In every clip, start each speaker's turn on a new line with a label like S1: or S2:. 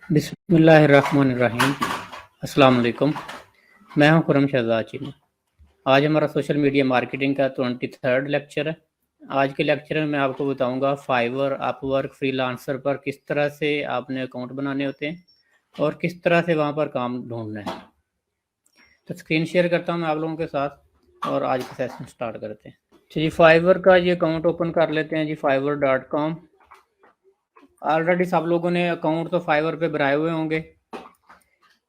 S1: बिस्मिल्लाहिर्रहमानिर्रहीम। अस्सलाम वालेकुम। मैं हूं खुरम शहजाद चीनी। आज हमारा सोशल मीडिया मार्केटिंग का 23rd लेक्चर है। आज के लेक्चर में मैं आपको बताऊंगा फाइवर, अपवर्क, फ्रीलांसर पर किस तरह से आपने अकाउंट बनाने होते हैं और किस तरह से वहां पर काम ढूंढना है। तो स्क्रीन शेयर करता हूं मैं आप लोगों के साथ और आज का सेशन स्टार्ट करते हैं। जी, फाइवर का ये अकाउंट ओपन कर लेते हैं जी, fiverr.com। ऑलरेडी सब लोगों ने अकाउंट तो फाइवर पे बनाए हुए होंगे,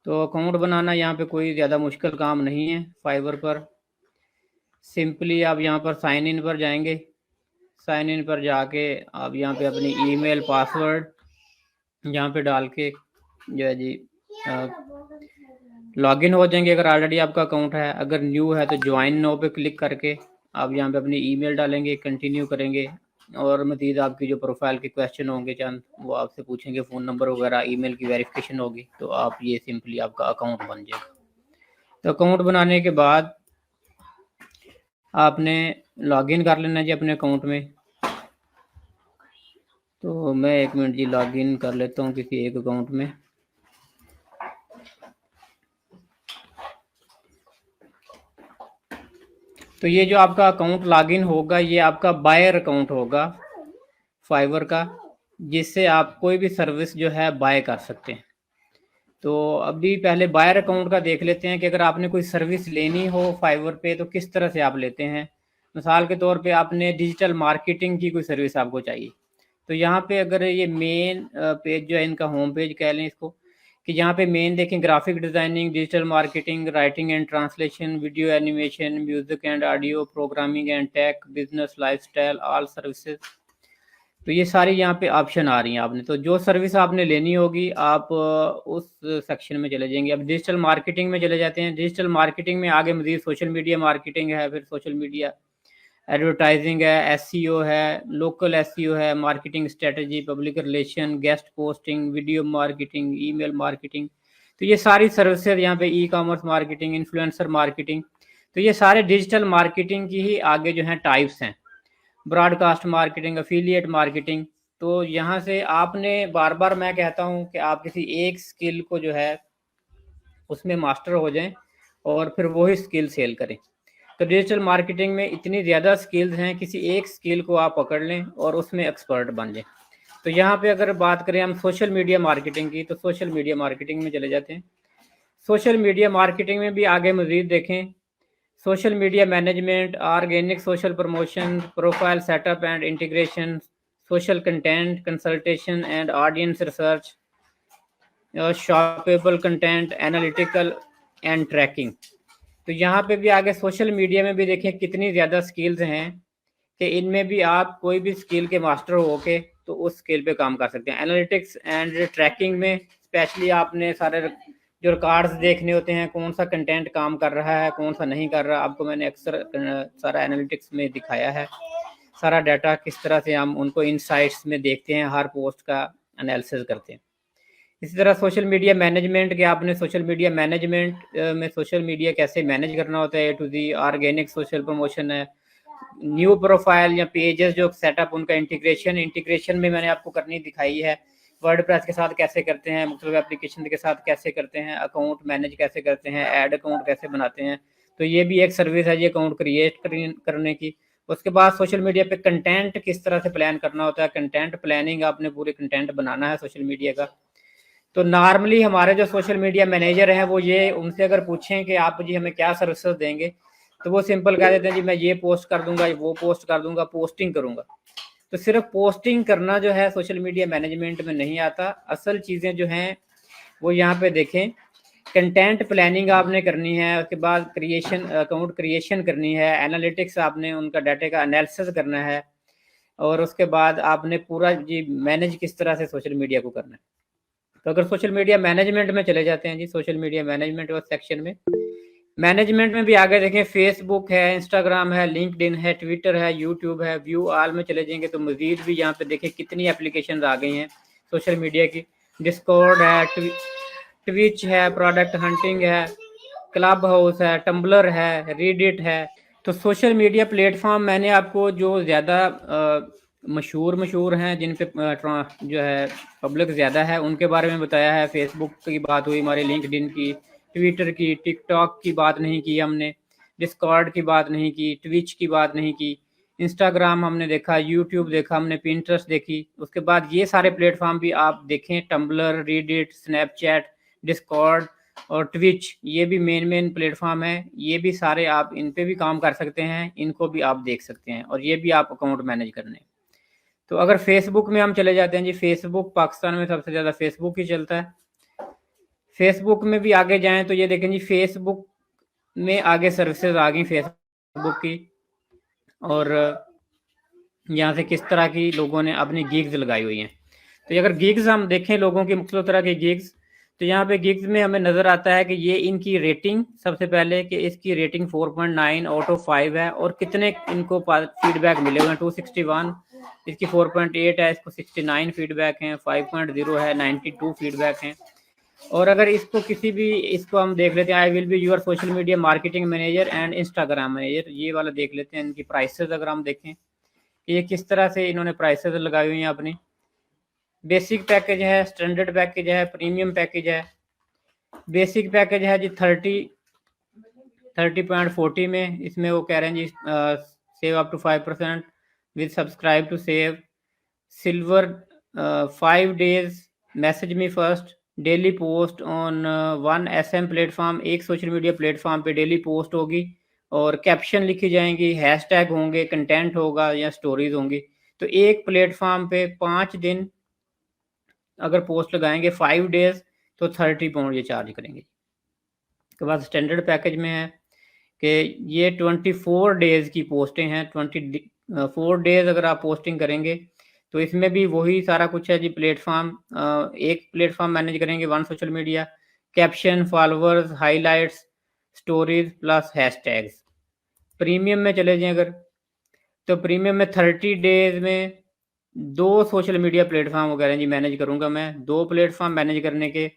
S1: तो अकाउंट बनाना यहाँ पे कोई ज़्यादा मुश्किल काम नहीं है। फाइवर पर सिंपली आप यहाँ पर साइन इन पर जाएंगे। साइन इन पर जाके आप यहाँ पे अपनी ईमेल पासवर्ड यहाँ पे डाल के जो है जी लॉगिन हो जाएंगे अगर ऑलरेडी आपका अकाउंट है। अगर न्यू है तो ज्वाइन नो पे क्लिक करके आप यहाँ पे अपनी ईमेल डालेंगे, कंटिन्यू करेंगे और मज़ीद आपकी जो प्रोफाइल के क्वेश्चन होंगे चंद वो आपसे पूछेंगे, फ़ोन नंबर वगैरह, ईमेल की वेरिफिकेशन होगी, तो आप ये सिंपली आपका अकाउंट बन जाएगा। तो अकाउंट बनाने के बाद आपने लॉगिन कर लेना जी अपने अकाउंट में। तो मैं 1 मिनट जी लॉगिन कर लेता हूँ किसी एक अकाउंट में। तो ये जो आपका अकाउंट लॉगिन होगा ये आपका बायर अकाउंट होगा फाइवर का, जिससे आप कोई भी सर्विस जो है बाय कर सकते हैं। तो अभी पहले बायर अकाउंट का देख लेते हैं कि अगर आपने कोई सर्विस लेनी हो फाइवर पे तो किस तरह से आप लेते हैं। मिसाल के तौर पे आपने डिजिटल मार्केटिंग की कोई सर्विस आपको चाहिए, तो यहाँ पे अगर ये मेन पेज जो है इनका होम पेज कह लें इसको, कि यहाँ पे मेन देखें graphic designing, digital marketing, writing and translation, video animation, music and audio, programming and tech, business, lifestyle, all services. तो ये सारी यहाँ पे ऑप्शन आ रही हैं। आपने तो जो सर्विस आपने लेनी होगी आप उस सेक्शन में चले जाएंगे। अब डिजिटल मार्केटिंग में चले जाते हैं। डिजिटल मार्केटिंग में आगे मज़ीद सोशल मीडिया मार्केटिंग है, फिर सोशल मीडिया एडवर्टाइजिंग है, एसईओ है, लोकल एसईओ है, marketing strategy, public relation, guest posting, video marketing, email marketing. तो ये सारी सर्विसेज यहाँ पे e commerce marketing, influencer marketing. तो ये सारे डिजिटल मार्केटिंग की ही आगे जो है टाइप्स हैं। Broadcast marketing, affiliate marketing. तो यहाँ से आपने बार बार मैं कहता हूँ कि आप किसी एक स्किल को जो है उसमें मास्टर हो जाएं और फिर वही स्किल सेल करें। तो डिजिटल मार्केटिंग में इतनी ज़्यादा स्किल्स हैं, किसी एक स्किल को आप पकड़ लें और उसमें एक्सपर्ट बन जाएं। तो यहाँ पे अगर बात करें हम सोशल मीडिया मार्केटिंग की, तो सोशल मीडिया मार्केटिंग में चले जाते हैं। सोशल मीडिया मार्केटिंग में भी आगे मज़ीद देखें, social media management, organic social promotion, profile setup and integration, social content consultation and audience research, shoppable content, analytical and tracking. तो यहाँ पे भी आगे सोशल मीडिया में भी देखें कितनी ज़्यादा स्किल्स हैं कि इनमें भी आप कोई भी स्किल के मास्टर हो के तो उस स्किल पे काम कर सकते हैं। एनालिटिक्स एंड ट्रैकिंग में स्पेशली आपने सारे जो रिकॉर्ड्स देखने होते हैं, कौन सा कंटेंट काम कर रहा है, कौन सा नहीं कर रहा। आपको मैंने अक्सर सारा एनालिटिक्स में दिखाया है, सारा डाटा किस तरह से हम उनको इनसाइट्स में देखते हैं, हर पोस्ट का एनालिसिस करते हैं। इसी तरह सोशल मीडिया मैनेजमेंट के आपने सोशल मीडिया मैनेजमेंट में सोशल मीडिया कैसे मैनेज करना होता है, A to Z. Organic social promotion है, न्यू प्रोफाइल या पेजेस जो सेटअप, उनका इंटीग्रेशन में मैंने आपको करनी दिखाई है। वर्डप्रेस के साथ कैसे करते हैं, मुख्तलिफ एप्लीकेशन के साथ कैसे करते हैं, अकाउंट मैनेज कैसे करते हैं, ऐड अकाउंट कैसे बनाते हैं। तो ये भी एक सर्विस है ये अकाउंट क्रिएट करने की। उसके बाद सोशल मीडिया पे कंटेंट किस तरह से प्लान करना होता है, कंटेंट प्लानिंग, आपने पूरे कंटेंट बनाना है सोशल मीडिया का। तो नॉर्मली हमारे जो सोशल मीडिया मैनेजर हैं वो ये, उनसे अगर पूछें कि आप जी हमें क्या सर्विसेज देंगे, तो वो सिंपल कह देते हैं जी मैं ये पोस्ट कर दूंगा, वो पोस्ट कर दूंगा, पोस्टिंग करूंगा। तो सिर्फ पोस्टिंग करना जो है सोशल मीडिया मैनेजमेंट में नहीं आता। असल चीज़ें जो हैं वो यहाँ पे देखें, कंटेंट प्लानिंग आपने करनी है, उसके बाद क्रिएशन, अकाउंट क्रिएशन करनी है, एनालिटिक्स आपने उनका डाटा का एनालिसिस करना है, और उसके बाद आपने पूरा जी मैनेज किस तरह से सोशल मीडिया को करना है। तो अगर सोशल मीडिया मैनेजमेंट में चले जाते हैं जी, सोशल मीडिया मैनेजमेंट वाले सेक्शन में, मैनेजमेंट में भी आगे देखें फेसबुक है, इंस्टाग्राम है, लिंक्डइन है, ट्विटर है, यूट्यूब है। व्यू ऑल में चले जाएंगे तो मजीद भी यहाँ पे देखें कितनी एप्लीकेशन आ गई हैं सोशल मीडिया की। डिस्कॉर्ड है, ट्विच है, प्रोडक्ट हंटिंग है, क्लब हाउस है, टम्बलर है, रीडिट है। तो सोशल मीडिया प्लेटफॉर्म मैंने आपको जो ज़्यादा मशहूर हैं जिन पे जो है पब्लिक ज़्यादा है, उनके बारे में बताया है। फेसबुक की बात हुई हमारी, लिंक्डइन की, ट्विटर की, टिकटॉक की बात नहीं की हमने, डिस्कॉर्ड की बात नहीं की, ट्विच की बात नहीं की, इंस्टाग्राम हमने देखा, यूट्यूब देखा हमने, पिंटरेस्ट देखी। उसके बाद ये सारे प्लेटफॉर्म भी आप देखें, टम्बलर, रीडिट, स्नैपचैट, डिस्कॉर्ड और ट्विच, ये भी मेन प्लेटफॉर्म है। ये भी सारे आप इन पे भी काम कर सकते हैं, इनको भी आप देख सकते हैं और ये भी आप अकाउंट मैनेज करने। तो अगर फेसबुक में हम चले जाते हैं जी, फेसबुक पाकिस्तान में सबसे ज़्यादा फेसबुक ही चलता है। फेसबुक में भी आगे जाएं तो ये देखें जी, फेसबुक में आगे सर्विसेज आ गई फेसबुक की, और यहाँ से किस तरह की लोगों ने अपनी गिग्स लगाई हुई हैं। तो अगर गिग्स हम देखें लोगों की मुख्तलिफ तरह की गिग्स, तो यहाँ पे गिग्स में हमें नज़र आता है कि ये इनकी रेटिंग, सबसे पहले कि इसकी रेटिंग 4.9 आउट ऑफ 5 है, और कितने इनको फीडबैक मिले हुए हैं 261, इसकी 4.8 है, इसको 69 फीडबैक हैं, 5.0 है, 92 फीडबैक हैं। और अगर इसको किसी भी, इसको हम देख लेते हैं, I will be your social media marketing manager and Instagram manager, ये वाला देख लेते हैं। इनकी प्राइसेस अगर हम देखें, ये किस तरह से इन्होंने प्राइसेस लगाई हुई हैं अपनी। बेसिक पैकेज है, स्टैंडर्ड पैकेज है, प्रीमियम पैकेज है। बेसिक पैकेज है जी 30.40 में, इसमें वो कह रहे हैं जी save up to 5% with subscribe to save. Silver 5 days message me first, daily post on 1 SM platform, एक सोशल मीडिया प्लेटफॉर्म पे डेली पोस्ट होगी, और कैप्शन लिखी जाएंगी, हैशटैग होंगे, कंटेंट होगा या स्टोरीज होंगी। तो एक प्लेटफॉर्म पे 5 दिन अगर पोस्ट लगाएंगे 5 days, तो 30 पाउंड ये चार्ज करेंगे। उसके बाद स्टैंडर्ड पैकेज में है कि ये 24 डेज़ की पोस्टें हैं, 24 डेज़ अगर आप पोस्टिंग करेंगे तो इसमें भी वही सारा कुछ है जी। प्लेटफॉर्म, एक प्लेटफॉर्म मैनेज करेंगे, 1 social media, caption, followers, highlights, stories plus hashtags. Premium में चले जाएं अगर, तो प्रीमियम में 30 डेज़ में 2 सोशल मीडिया प्लेटफॉर्म वगैरह जी मैनेज करूँगा मैं। 2 प्लेटफॉर्म मैनेज करने के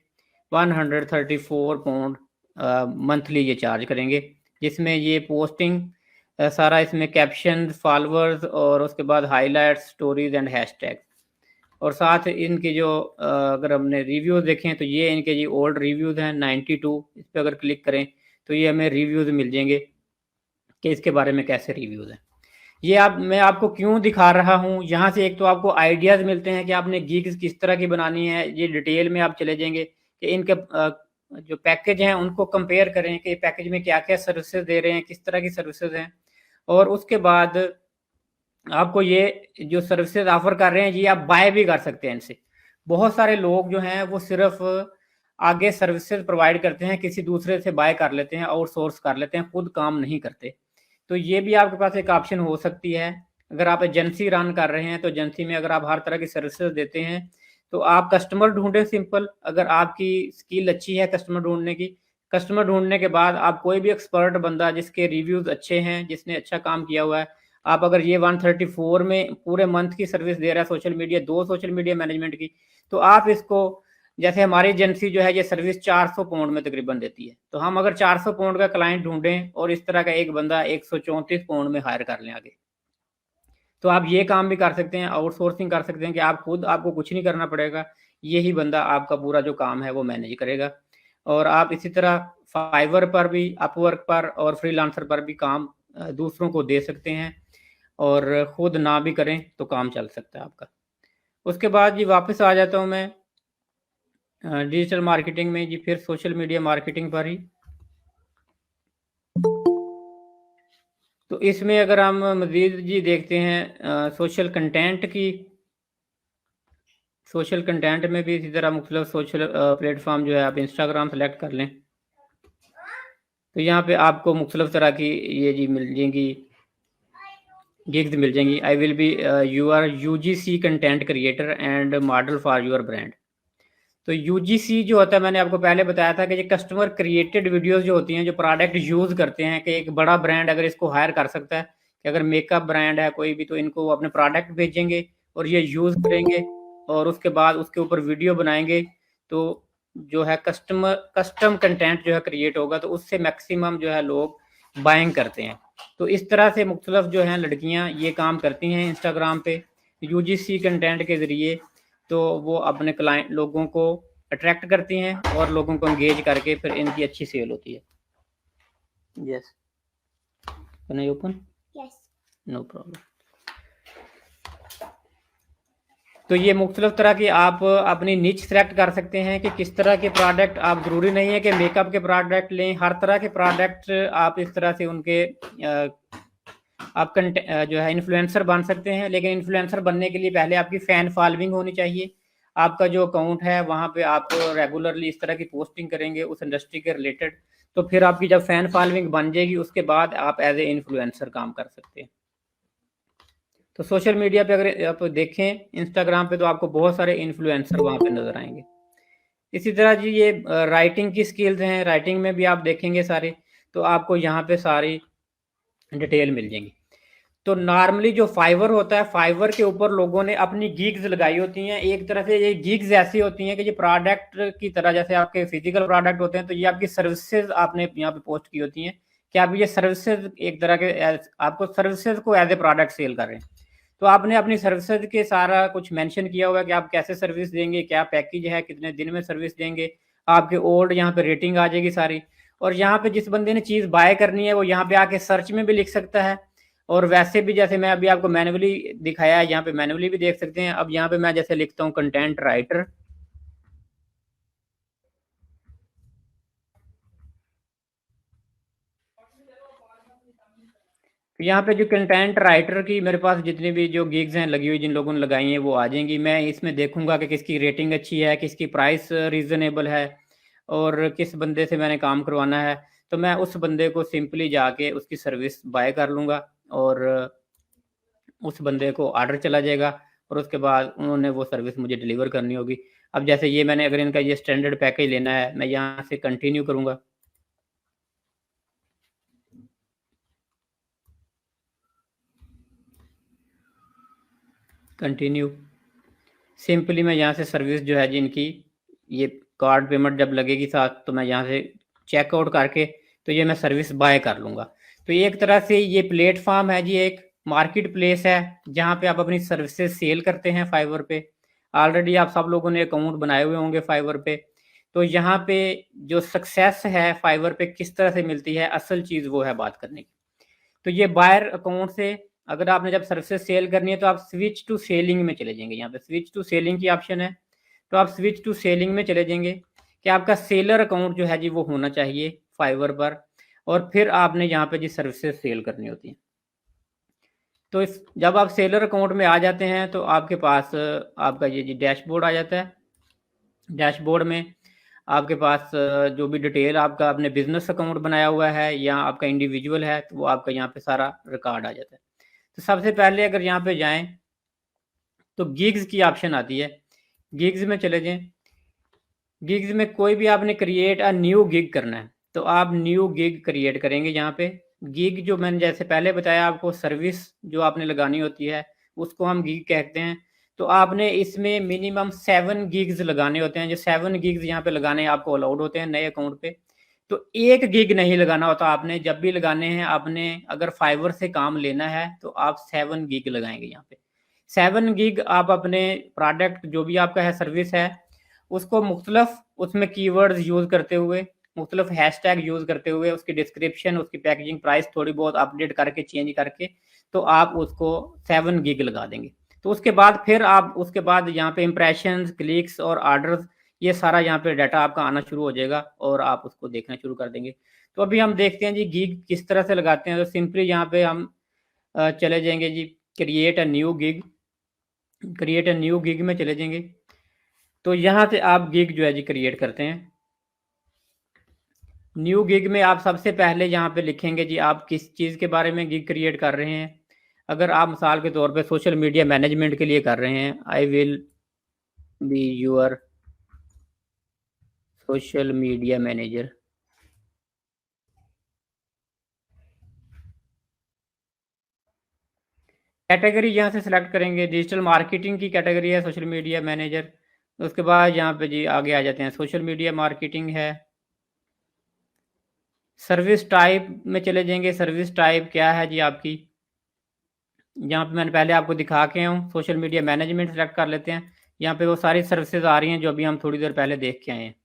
S1: 134 पाउंड मंथली ये चार्ज करेंगे, जिसमें ये पोस्टिंग सारा, इसमें कैप्शन, फॉलोअर्स और उसके बाद हाइलाइट्स, स्टोरीज एंड हैशटैग। और साथ इनके जो अगर हमने रिव्यूज़ देखें तो ये इनके जी ओल्ड रिव्यूज़ हैं 92। इस पर अगर क्लिक करें तो ये हमें रिव्यूज़ मिल जाएंगे कि इसके बारे में कैसे रिव्यूज़ हैं। ये मैं आपको क्यों दिखा रहा हूँ, यहाँ से एक तो आपको आइडियाज़ मिलते हैं कि आपने गिग्स किस तरह की बनानी है। ये डिटेल में आप चले जाएंगे कि इनके जो पैकेज हैं उनको कंपेयर करें कि पैकेज में क्या क्या सर्विसेज दे रहे हैं, किस तरह की सर्विसेज हैं। और उसके बाद आपको ये जो सर्विसेज ऑफर कर रहे हैं ये आप बाय भी कर सकते हैं इनसे। बहुत सारे लोग जो हैं वो सिर्फ आगे सर्विसेज प्रोवाइड करते हैं, किसी दूसरे से बाय कर लेते हैं, आउटसोर्स कर लेते हैं, खुद काम नहीं करते। तो ये भी आपके पास एक ऑप्शन हो सकती है। अगर आप एजेंसी रन कर रहे हैं तो एजेंसी में अगर आप हर तरह की सर्विसेज देते हैं तो आप कस्टमर ढूंढें सिंपल। अगर आपकी स्किल अच्छी है कस्टमर ढूंढने की, कस्टमर ढूंढने के बाद आप कोई भी एक्सपर्ट बंदा जिसके रिव्यूज अच्छे हैं, जिसने अच्छा काम किया हुआ है, आप अगर ये 134 में पूरे मंथ की सर्विस दे रहा है social media, 2 social media management की, तो आप इसको, जैसे हमारी एजेंसी जो है ये सर्विस 400 पाउंड में तकरीबन देती है, तो हम अगर 400 पाउंड का क्लाइंट ढूंढें और इस तरह का एक बंदा 134 पाउंड में हायर कर लें आगे, तो आप ये काम भी कर सकते हैं, आउटसोर्सिंग कर सकते हैं कि आप खुद, आपको कुछ नहीं करना पड़ेगा, यही बंदा आपका पूरा जो काम है वो मैनेज करेगा। और आप इसी तरह फाइवर पर भी, अपवर्क पर और फ्रीलांसर पर भी काम दूसरों को दे सकते हैं, और खुद ना भी करें तो काम चल सकता है आपका। उसके बाद जी वापस आ जाता हूँ मैं डिजिटल मार्केटिंग में जी, फिर सोशल मीडिया मार्केटिंग पर ही। तो इसमें अगर हम मज़ीद जी देखते हैं सोशल कंटेंट की, सोशल कंटेंट में भी इसी तरह मुख्तलिफ सोशल प्लेटफॉर्म जो है, आप इंस्टाग्राम सेलेक्ट कर लें तो यहाँ पे आपको मुख्तलिफ तरह की ये जी मिल जाएंगी, गिग्स मिल जाएंगी। I will be your UGC content creator and model for your brand. तो UGC जो होता है, मैंने आपको पहले बताया था कि ये कस्टमर क्रिएटेड वीडियोस जो होती हैं, जो प्रोडक्ट यूज़ करते हैं, कि एक बड़ा ब्रांड अगर इसको हायर कर सकता है, कि अगर मेकअप ब्रांड है कोई भी, तो इनको अपने प्रोडक्ट भेजेंगे और ये यूज़ करेंगे और उसके बाद उसके ऊपर वीडियो बनाएंगे, तो जो है कस्टम कंटेंट जो है क्रिएट होगा, तो उससे मैक्सिमम जो है लोग बाइंग करते हैं। तो इस तरह से मुख्तलिफ जो हैं लड़कियां ये काम करती हैं इंस्टाग्राम पे। यूजीसी कंटेंट के ज़रिए तो वो अपने क्लाइंट लोगों को अट्रैक्ट करती हैं और लोगों को एंगेज करके फिर इनकी अच्छी सेल होती है। Yes, can I open? Yes, no problem. तो ये मुख्तलिफ तरह की आप अपनी निच सेलेक्ट कर सकते हैं कि किस तरह के प्रोडक्ट आप, ज़रूरी नहीं है कि मेकअप के प्रोडक्ट लें, हर तरह के प्रोडक्ट आप इस तरह से उनके आप जो है इन्फ्लुएंसर बन सकते हैं। लेकिन इन्फ्लुएंसर बनने के लिए पहले आपकी फ़ैन फॉलोइंग होनी चाहिए। आपका जो अकाउंट है वहाँ पे आप रेगुलरली इस तरह की पोस्टिंग करेंगे उस इंडस्ट्री के रिलेटेड, तो फिर आपकी जब फ़ैन फॉलोइंग बन जाएगी उसके बाद आप एज ए इन्फ्लुएंसर काम कर सकते हैं। तो सोशल मीडिया पे अगर आप देखें, इंस्टाग्राम पे, तो आपको बहुत सारे इन्फ्लुएंसर वहाँ पे नज़र आएंगे। इसी तरह जी ये राइटिंग की स्किल्स हैं, राइटिंग में भी आप देखेंगे सारे, तो आपको यहाँ पे सारी डिटेल मिल जाएंगी। तो नॉर्मली जो फाइवर होता है, फाइवर के ऊपर लोगों ने अपनी गिग्स लगाई होती हैं। एक तरह से ये गिग्स ऐसी होती हैं कि ये प्रोडक्ट की तरह, जैसे आपके फिजिकल प्रोडक्ट होते हैं, तो ये आपकी सर्विसेज आपने यहाँ पे पोस्ट की होती हैं कि आप ये सर्विसेज एक तरह के आपको सर्विसेज को एज ए प्रोडक्ट सेल कर रहे हैं। तो आपने अपनी सर्विसेज के सारा कुछ मेंशन किया हुआ है कि आप कैसे सर्विस देंगे, क्या पैकेज है, कितने दिन में सर्विस देंगे, आपके ओल्ड यहाँ पे रेटिंग आ जाएगी सारी। और यहाँ पे जिस बंदे ने चीज़ बाय करनी है वो यहाँ पे आके सर्च में भी लिख सकता है, और वैसे भी जैसे मैं अभी आपको मैनुअली दिखाया है, यहाँ पे मैनुअली भी देख सकते हैं। अब यहाँ पे मैं जैसे लिखता हूँ कंटेंट राइटर, यहाँ पे जो कंटेंट राइटर की मेरे पास जितनी भी जो गिग्स हैं लगी हुई, जिन लोगों ने लगाई हैं, वो आ जाएंगी। मैं इसमें देखूंगा कि किसकी रेटिंग अच्छी है, किसकी प्राइस रीजनेबल है, और किस बंदे से मैंने काम करवाना है। तो मैं उस बंदे को सिंपली जाके उसकी सर्विस बाय कर लूँगा और उस बंदे को ऑर्डर चला जाएगा, और उसके बाद उन्होंने वो सर्विस मुझे डिलीवर करनी होगी। अब जैसे ये मैंने, अगर इनका ये स्टैंडर्ड पैकेज लेना है, मैं यहाँ से कंटिन्यू करूँगा। कंटिन्यू, सिंपली मैं यहाँ से सर्विस जो है जिनकी, ये कार्ड पेमेंट जब लगेगी साथ, तो मैं यहाँ से चेकआउट करके तो ये मैं सर्विस बाय कर लूँगा। तो ये एक तरह से ये प्लेटफॉर्म है जी, एक मार्केट प्लेस है जहाँ पे आप अपनी सर्विसेज सेल करते हैं फाइवर पे। ऑलरेडी आप सब लोगों ने अकाउंट बनाए हुए होंगे फाइवर पे। तो यहाँ पे जो सक्सेस है फाइवर पे किस तरह से मिलती है, असल चीज़ वो है बात करने की। तो ये बायर अकाउंट से अगर आपने जब सर्विसेज सेल करनी है तो आप स्विच टू सेलिंग में चले जाएंगे। यहाँ पे स्विच टू सेलिंग की ऑप्शन है, तो आप स्विच टू सेलिंग में चले जाएंगे कि आपका सेलर अकाउंट जो है जी वो होना चाहिए फाइवर पर, और फिर आपने यहाँ पे जी सर्विसेज सेल करनी होती है। तो इस जब आप सेलर अकाउंट में आ जाते हैं तो आपके पास आपका ये जी डैशबोर्ड आ जाता है। डैशबोर्ड में आपके पास जो भी डिटेल आपका अपने बिजनेस अकाउंट बनाया हुआ है या आपका इंडिविजुअल है, तो वो आपका यहाँ पे सारा रिकॉर्ड आ जाता है। तो सबसे पहले अगर यहाँ पे जाएं तो गिग्स की ऑप्शन आती है, गिग्स में चले जाएं। गिग्स में कोई भी आपने क्रिएट अ न्यू गिग करना है, तो आप न्यू गिग क्रिएट करेंगे। यहाँ पे गिग जो मैंने जैसे पहले बताया आपको, सर्विस जो आपने लगानी होती है उसको हम गिग कहते हैं। तो आपने इसमें मिनिमम 7 गिग्स लगाने होते हैं। जो 7 गिग्स यहाँ पे लगाने आपको अलाउड होते हैं नए अकाउंट पे। तो एक गिग नहीं लगाना होता आपने, जब भी लगाने हैं आपने, अगर फाइवर से काम लेना है तो आप 7 गिग लगाएंगे। यहाँ पे 7 गिग आप अपने प्रोडक्ट जो भी आपका है, सर्विस है, उसको मुख्तलफ उसमें कीवर्ड्स यूज़ करते हुए, मुख्तलफ हैशटैग यूज़ करते हुए, उसकी डिस्क्रिप्शन, उसकी पैकेजिंग, प्राइस थोड़ी बहुत अपडेट करके, चेंज करके, तो आप उसको 7 गिग लगा देंगे। तो उसके बाद फिर आप उसके बाद यहाँ पे इंप्रेशंस, क्लिक्स और ऑर्डर्स, ये सारा यहाँ पे डाटा आपका आना शुरू हो जाएगा और आप उसको देखना शुरू कर देंगे। तो अभी हम देखते हैं जी गिग किस तरह से लगाते हैं। तो सिंपली यहाँ पे हम चले जाएंगे जी create a new gig, create a new gig में चले जाएंगे। तो यहाँ से आप गिग जो है जी क्रिएट करते हैं। न्यू गिग में आप सबसे पहले यहाँ पे लिखेंगे जी आप किस चीज़ के बारे में गिग क्रिएट कर रहे हैं। अगर आप मिसाल के तौर पे सोशल मीडिया मैनेजमेंट के लिए कर रहे हैं, I will be your social media manager. Category यहाँ से सिलेक्ट करेंगे, डिजिटल मार्केटिंग की कैटेगरी है सोशल मीडिया मैनेजर। उसके बाद यहाँ पे जी आगे आ जाते हैं, सोशल मीडिया मार्केटिंग है। सर्विस टाइप में चले जाएंगे, सर्विस टाइप क्या है जी आपकी, यहाँ पे मैंने पहले आपको दिखा के हूँ, सोशल मीडिया मैनेजमेंट सेलेक्ट कर लेते हैं। यहाँ पे वो सारी सर्विसेज आ रही हैं जो अभी हम थोड़ी देर पहले देख के आए हैं।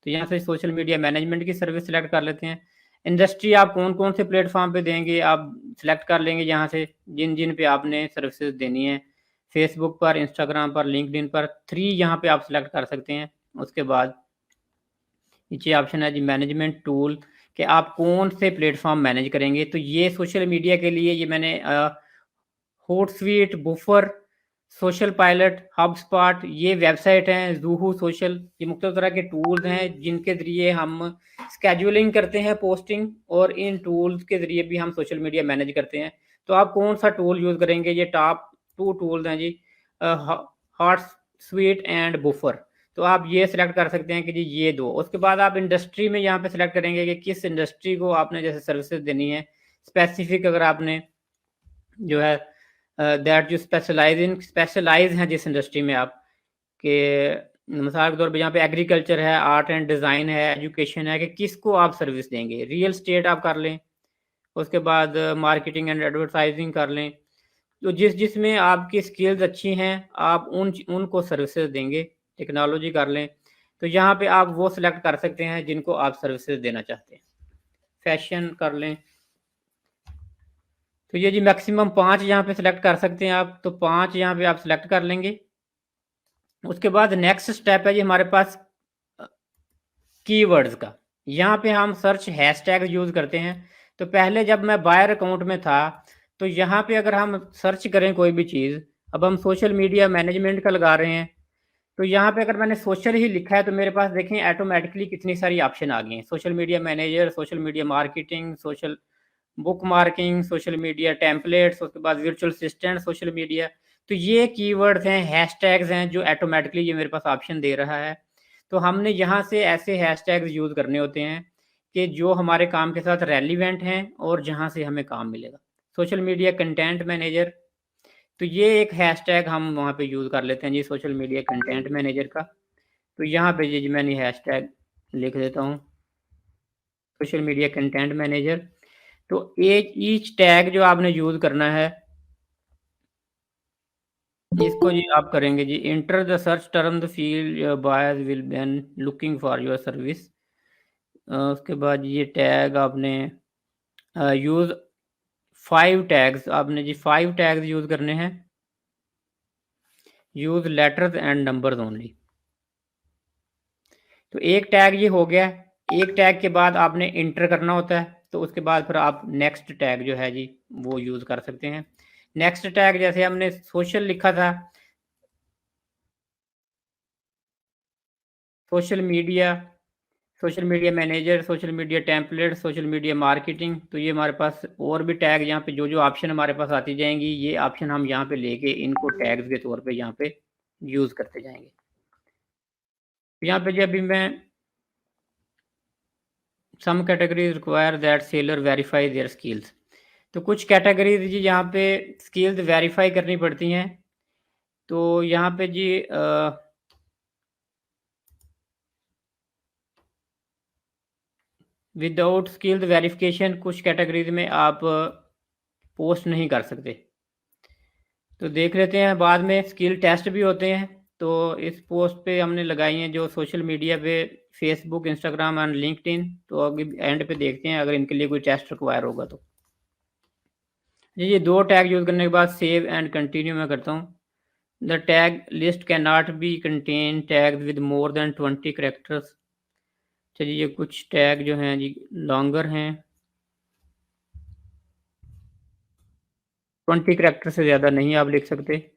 S1: तो यहाँ से सोशल मीडिया मैनेजमेंट की सर्विस सेलेक्ट कर लेते हैं। इंडस्ट्री आप कौन कौन से प्लेटफॉर्म पे देंगे आप सिलेक्ट कर लेंगे यहाँ से, जिन जिन पे आपने सर्विसेज देनी है। फेसबुक पर, इंस्टाग्राम पर, लिंक्डइन पर, 3 यहाँ पे आप सिलेक्ट कर सकते हैं। उसके बाद नीचे ऑप्शन है जी मैनेजमेंट टूल, कि आप कौन से प्लेटफॉर्म मैनेज करेंगे। तो ये सोशल मीडिया के लिए ये मैंने होटस्वीट, बुफर, सोशल पायलट, हबस्पॉट, ये वेबसाइट हैं, ज़ूहू सोशल, ये मुख्तलिफ तरह के टूल्स हैं जिनके ज़रिए हम स्केड्यूलिंग करते हैं पोस्टिंग, और इन टूल्स के ज़रिए भी हम सोशल मीडिया मैनेज करते हैं। तो आप कौन सा टूल यूज़ करेंगे? ये टॉप 2 टूल्स हैं जी, हॉटस्वीट एंड बुफर। तो आप ये सिलेक्ट कर सकते हैं कि जी ये 2। उसके बाद आप इंडस्ट्री में यहाँ पे सिलेक्ट करेंगे कि किस इंडस्ट्री को आपने जैसे सर्विसेज देनी है स्पेसिफिक। अगर आपने जो है दैट जो स्पेशलाइज हैं जिस इंडस्ट्री में आप, के मिसाल के तौर पे यहाँ पे एग्रीकल्चर है, आर्ट एंड डिज़ाइन है, एजुकेशन है, कि किसको आप सर्विस देंगे। रियल स्टेट आप कर लें, उसके बाद मार्केटिंग एंड एडवर्टाइजिंग कर लें। तो जिस जिसमें आपकी स्किल्स अच्छी हैं आप उनको सर्विसेज देंगे। टेक्नोलॉजी कर लें, तो यहाँ पे आप वो सिलेक्ट कर सकते हैं जिनको आप सर्विसेज देना चाहते हैं। फैशन कर लें, तो ये जी मैक्सिमम 5 यहाँ पे सिलेक्ट कर सकते हैं आप। तो 5 यहाँ पे आप सिलेक्ट कर लेंगे। उसके बाद नेक्स्ट स्टेप है जी हमारे पास कीवर्ड्स का। यहाँ पे हम सर्च हैशटैग यूज़ करते हैं। तो पहले जब मैं बायर अकाउंट में था, तो यहाँ पे अगर हम सर्च करें कोई भी चीज़, अब हम सोशल मीडिया मैनेजमेंट का लगा रहे हैं, तो यहाँ पे अगर मैंने सोशल ही लिखा है तो मेरे पास देखें ऑटोमेटिकली कितनी सारी ऑप्शन आ गई हैं। Social media manager, social media marketing, social book marking, social media templates, उसके बाद वर्चुअल असिस्टेंट सोशल मीडिया। तो ये कीवर्ड्स हैं, हैशटैग्स हैं जो ऑटोमेटिकली ये मेरे पास ऑप्शन दे रहा है। तो हमने यहाँ से ऐसे हैशटैग्स यूज़ करने होते हैं कि जो हमारे काम के साथ रेलिवेंट हैं और जहाँ से हमें काम मिलेगा। सोशल मीडिया कंटेंट मैनेजर, तो ये एक हैशटैग हम वहाँ पे यूज़ कर लेते हैं जी, सोशल मीडिया कंटेंट मैनेजर का। तो यहाँ पे जी मैंने हैशटैग लिख देता हूँ, सोशल मीडिया कंटेंट मैनेजर। तो एक ईच टैग जो आपने यूज़ करना है, इसको जी आप करेंगे जी enter the search term the field your buyers will be looking for your service. उसके बाद ये टैग आपने यूज़ 5 टैग्स, आपने जी 5 टैग्स यूज़ करने हैं। Use letters and numbers only. तो एक टैग ये हो गया। एक टैग के बाद आपने इंटर करना होता है, तो उसके बाद फिर आप नेक्स्ट टैग जो है जी वो यूज़ कर सकते हैं। नेक्स्ट टैग जैसे हमने सोशल लिखा था, social media, social media manager, social media template, social media marketing. तो ये हमारे पास और भी टैग यहाँ पे जो जो ऑप्शन हमारे पास आती जाएंगी, ये ऑप्शन हम यहाँ पे लेके इनको टैग्स के तौर पे यहाँ पे यूज़ करते जाएंगे। यहाँ पे जब भी मैं some categories require that seller verify their skills, तो कुछ कैटेगरीज जी यहाँ पे स्किल्स वेरीफाई करनी पड़ती हैं। तो यहाँ पे जी विदाउट स्किल्स वेरिफिकेशन कुछ कैटेगरीज में आप पोस्ट नहीं कर सकते। तो देख लेते हैं, बाद में स्किल टेस्ट भी होते हैं। तो इस पोस्ट पे हमने लगाई हैं जो सोशल मीडिया पे फेसबुक, इंस्टाग्राम एंड लिंक्डइन। तो अभी एंड पे देखते हैं अगर इनके लिए कोई टेस्ट रिक्वायर होगा तो। ये 2 टैग यूज़ करने के बाद सेव एंड कंटिन्यू मैं करता हूँ। The tag list can not be contain tag with more than 20 characters. चलिए ये कुछ टैग जो हैं जी लॉन्गर हैं, 20 करेक्टर से ज़्यादा नहीं आप लिख सकते।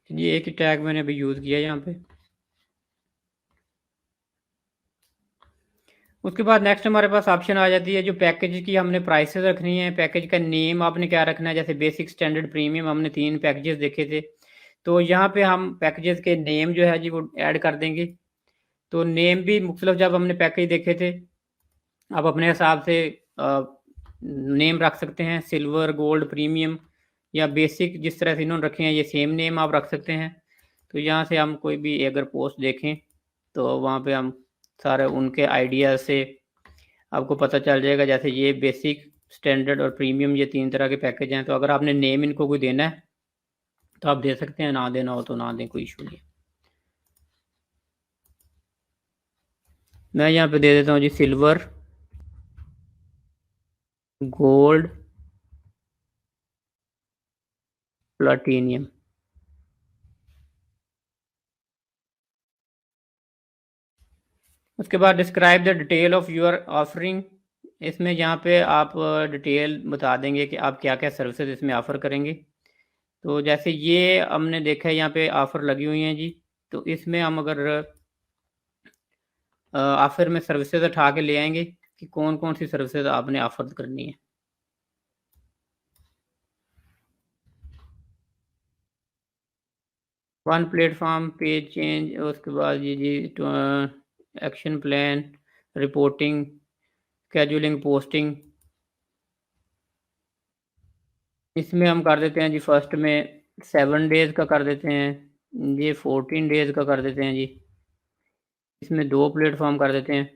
S1: ये एक ही टैग मैंने अभी यूज़ किया यहाँ पे। उसके बाद नेक्स्ट हमारे पास ऑप्शन आ जाती है जो पैकेज की हमने प्राइसेस रखनी है। पैकेज का नेम आपने क्या रखना है, जैसे बेसिक, स्टैंडर्ड, प्रीमियम, हमने 3 पैकेजेस देखे थे। तो यहाँ पे हम पैकेजेस के नेम जो है जी वो ऐड कर देंगे। तो नेम भी मुख्तलिफ जब हमने पैकेज देखे थे, आप अपने हिसाब से नेम रख सकते हैं, सिल्वर, गोल्ड, प्रीमियम या बेसिक, जिस तरह से इन्होंने रखे हैं ये सेम नेम आप रख सकते हैं। तो यहाँ से हम कोई भी अगर पोस्ट देखें तो वहाँ पे हम सारे उनके आइडिया से आपको पता चल जाएगा। जैसे ये बेसिक, स्टैंडर्ड और प्रीमियम, ये 3 तरह के पैकेज हैं। तो अगर आपने नेम इनको कोई देना है तो आप दे सकते हैं, ना देना हो तो ना दें, कोई इशू नहीं। मैं यहाँ पे दे देता हूँ जी सिल्वर, गोल्ड, प्लाटीनियम। उसके बाद describe the detail of your offering. इसमें यहाँ पे आप डिटेल बता देंगे कि आप क्या क्या सर्विसेज इसमें ऑफ़र करेंगे। तो जैसे ये हमने देखा है यहाँ पे ऑफ़र लगी हुई हैं जी। तो इसमें हम अगर ऑफ़र में सर्विसेज उठा के ले आएंगे कि कौन कौन सी सर्विसेज आपने ऑफ़र करनी है। वन प्लेटफॉर्म, पेज चेंज, उसके बाद जी action plan, reporting, scheduling, posting. इसमें हम कर देते हैं जी फर्स्ट में 7 डेज़ का कर देते हैं, ये 14 डेज़ का कर देते हैं जी। इसमें 2 प्लेटफॉर्म कर देते हैं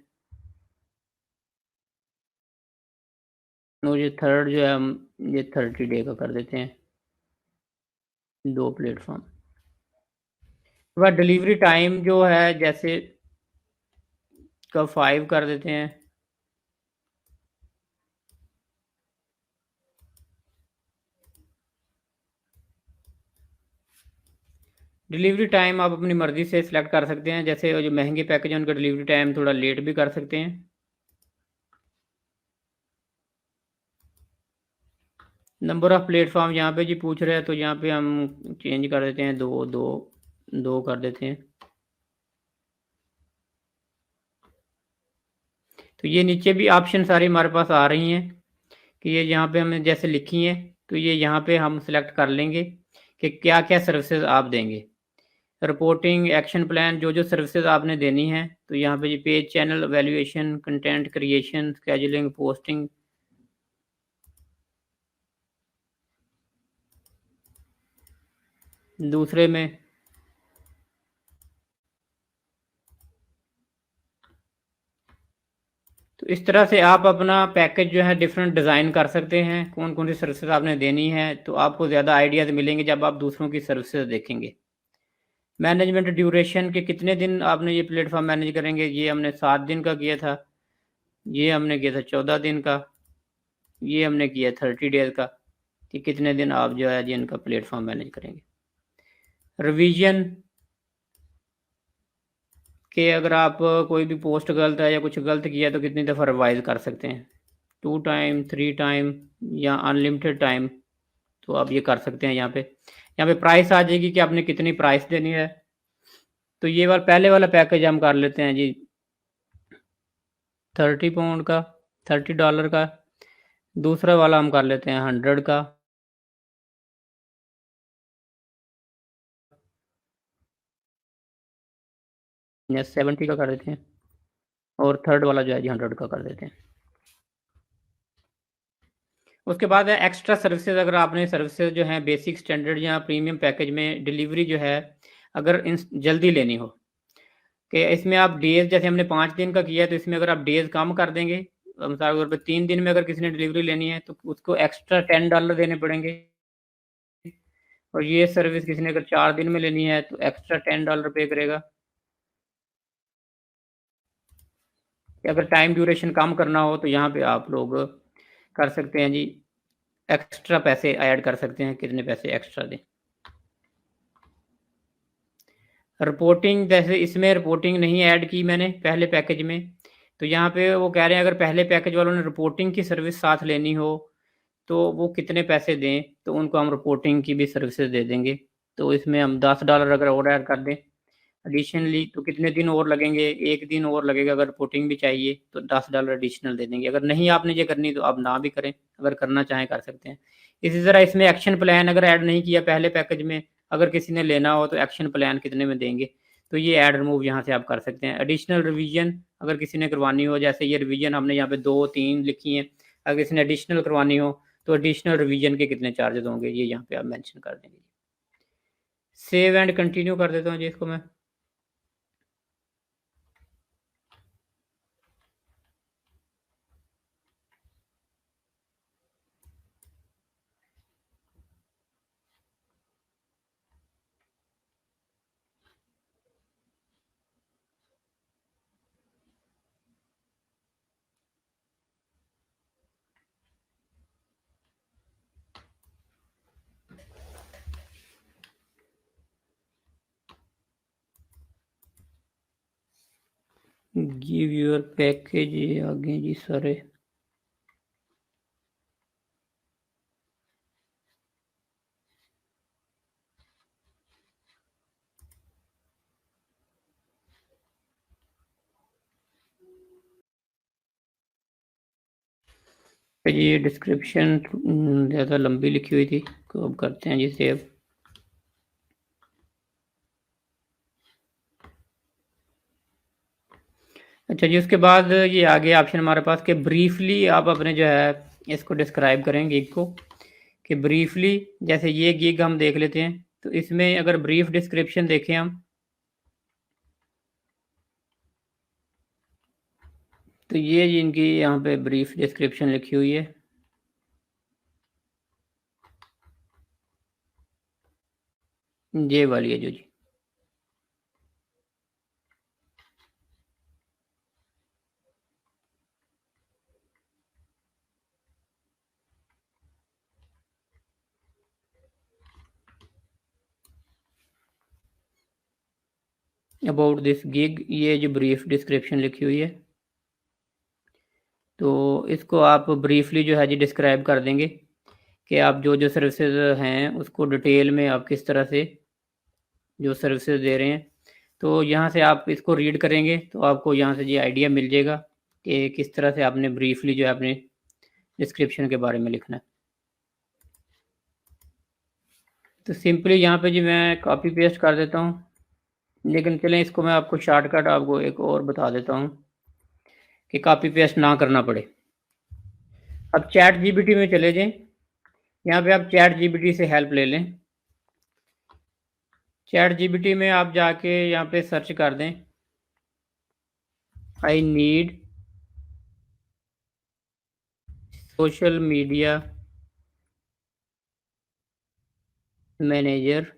S1: और ये थर्ड जो है हम ये 30 डे का कर देते हैं, 2 प्लेटफॉर्म। उसके बाद डिलीवरी टाइम जो है जैसे का 5 कर देते हैं। डिलीवरी टाइम आप अपनी मर्ज़ी से सिलेक्ट कर सकते हैं। जैसे जो महंगे पैकेज हैं उनका डिलीवरी टाइम थोड़ा लेट भी कर सकते हैं। नंबर ऑफ़ प्लेटफॉर्म यहाँ पे जी पूछ रहे हैं, तो यहाँ पे हम चेंज कर देते हैं, 2 कर देते हैं। तो ये नीचे भी ऑप्शन सारी हमारे पास आ रही हैं कि ये यहाँ पे हमने जैसे लिखी हैं, तो ये यहाँ पे हम सिलेक्ट कर लेंगे कि क्या क्या सर्विसेज आप देंगे। रिपोर्टिंग, एक्शन प्लान, जो जो सर्विसेज आपने देनी है। तो यहाँ पे जी page, channel valuation, content creation, scheduling, posting. दूसरे में तो इस तरह से आप अपना पैकेज जो है डिफरेंट डिज़ाइन कर सकते हैं, कौन कौन सी सर्विसेज आपने देनी है। तो आपको ज़्यादा आइडियाज़ मिलेंगे जब आप दूसरों की सर्विसेज देखेंगे। मैनेजमेंट ड्यूरेशन के कितने दिन आपने ये प्लेटफॉर्म मैनेज करेंगे, ये हमने 7 दिन का किया था, ये हमने किया था 14 दिन का, ये हमने किया 30 डेज़ का, कि कितने दिन आप जो है जी इनका प्लेटफॉर्म मैनेज करेंगे। रिवीजन कि अगर आप कोई भी पोस्ट गलत है या कुछ गलत किया तो कितनी दफ़ा रिवाइज कर सकते हैं, 2 टाइम, 3 टाइम या अनलिमिटेड टाइम। तो आप ये कर सकते हैं। यहाँ पे प्राइस आ जाएगी कि आपने कितनी प्राइस देनी है। तो ये वाला पहले वाला पैकेज हम कर लेते हैं जी £30 का, $30 का। दूसरा वाला हम कर लेते हैं 100 का, या 70 का कर देते हैं, और थर्ड वाला जो है जी 100 का कर देते हैं। उसके बाद है एक्स्ट्रा सर्विसेज। अगर आपने सर्विसेज जो हैं बेसिक, स्टैंडर्ड या प्रीमियम पैकेज में डिलीवरी जो है अगर जल्दी लेनी हो, कि इसमें आप डेज, जैसे हमने 5 दिन का किया है तो इसमें अगर आप डेज कम कर देंगे, मिसाल के तौर पर 3 दिन में अगर किसी ने डिलीवरी लेनी है तो उसको एक्स्ट्रा $10 देने पड़ेंगे। और ये सर्विस किसी ने अगर 4 दिन में लेनी है तो एक्स्ट्रा $10 पे करेगा। अगर टाइम ड्यूरेशन कम करना हो तो यहाँ पे आप लोग कर सकते हैं जी, एक्स्ट्रा पैसे ऐड कर सकते हैं, कितने पैसे एक्स्ट्रा दें। रिपोर्टिंग, जैसे इसमें रिपोर्टिंग नहीं ऐड की मैंने पहले पैकेज में, तो यहाँ पे वो कह रहे हैं अगर पहले पैकेज वालों ने रिपोर्टिंग की सर्विस साथ लेनी हो तो वो कितने पैसे दें, तो उनको हम रिपोर्टिंग की भी सर्विसेज दे देंगे। तो इसमें हम $10 अगर और ऐड कर दें एडिशनली, तो कितने दिन और लगेंगे? 1 दिन और लगेगा। अगर पुटिंग भी चाहिए तो $10 एडिशनल दे देंगे। अगर नहीं आपने ये करनी तो आप ना भी करें, अगर करना चाहें कर सकते हैं। इसी तरह इसमें एक्शन प्लान अगर ऐड नहीं किया पहले पैकेज में, अगर किसी ने लेना हो तो एक्शन प्लान कितने में देंगे, तो ये ऐड रिमूव यहाँ से आप कर सकते हैं। एडिशनल रिवीजन अगर किसी ने करवानी हो, जैसे ये रिवीजन हमने यहाँ पे 2-3 लिखी हैं, अगर किसी ने एडिशनल करवानी हो तो एडिशनल रिवीजन के कितने चार्जेस होंगे ये यहाँ पे आप मेंशन कर देंगे। सेव एंड कंटिन्यू कर देता हूँ जी इसको मैं। गिव योर पैकेज, ये आगे जी सारे। ये डिस्क्रिप्शन ज़्यादा लंबी लिखी हुई थी, तो अब करते हैं जी सेव। अच्छा जी, उसके बाद ये आगे ऑप्शन हमारे पास कि ब्रीफली आप अपने जो है इसको डिस्क्राइब करें गिग को, कि ब्रीफली जैसे ये गिग हम देख लेते हैं, तो इसमें अगर ब्रीफ डिस्क्रिप्शन देखें हम, तो ये जी इनकी यहाँ पे ब्रीफ डिस्क्रिप्शन लिखी हुई है। ये वाली है जो जी। अबाउट दिस गिग, ये जो ब्रीफ डिस्क्रिप्शन लिखी हुई है, तो इसको आप ब्रीफली जो है जी डिस्क्राइब कर देंगे कि आप जो जो सर्विसेज हैं उसको डिटेल में आप किस तरह से जो सर्विसेज दे रहे हैं। तो यहाँ से आप इसको रीड करेंगे तो आपको यहाँ से ये आइडिया मिल जाएगा कि किस तरह से आपने ब्रीफली जो है अपने डिस्क्रिप्शन के बारे में लिखना है। तो सिंपली यहाँ पे जी मैं कॉपी पेस्ट कर देता हूँ, लेकिन चलें इसको मैं आपको शॉर्टकट आपको एक और बता देता हूँ कि कॉपी पेस्ट ना करना पड़े। अब चैट जीपीटी में चले जाएं, यहाँ पे आप चैट जीपीटी से हेल्प ले लें। चैट जीपीटी में आप जाके यहाँ पे सर्च कर दें I need social media manager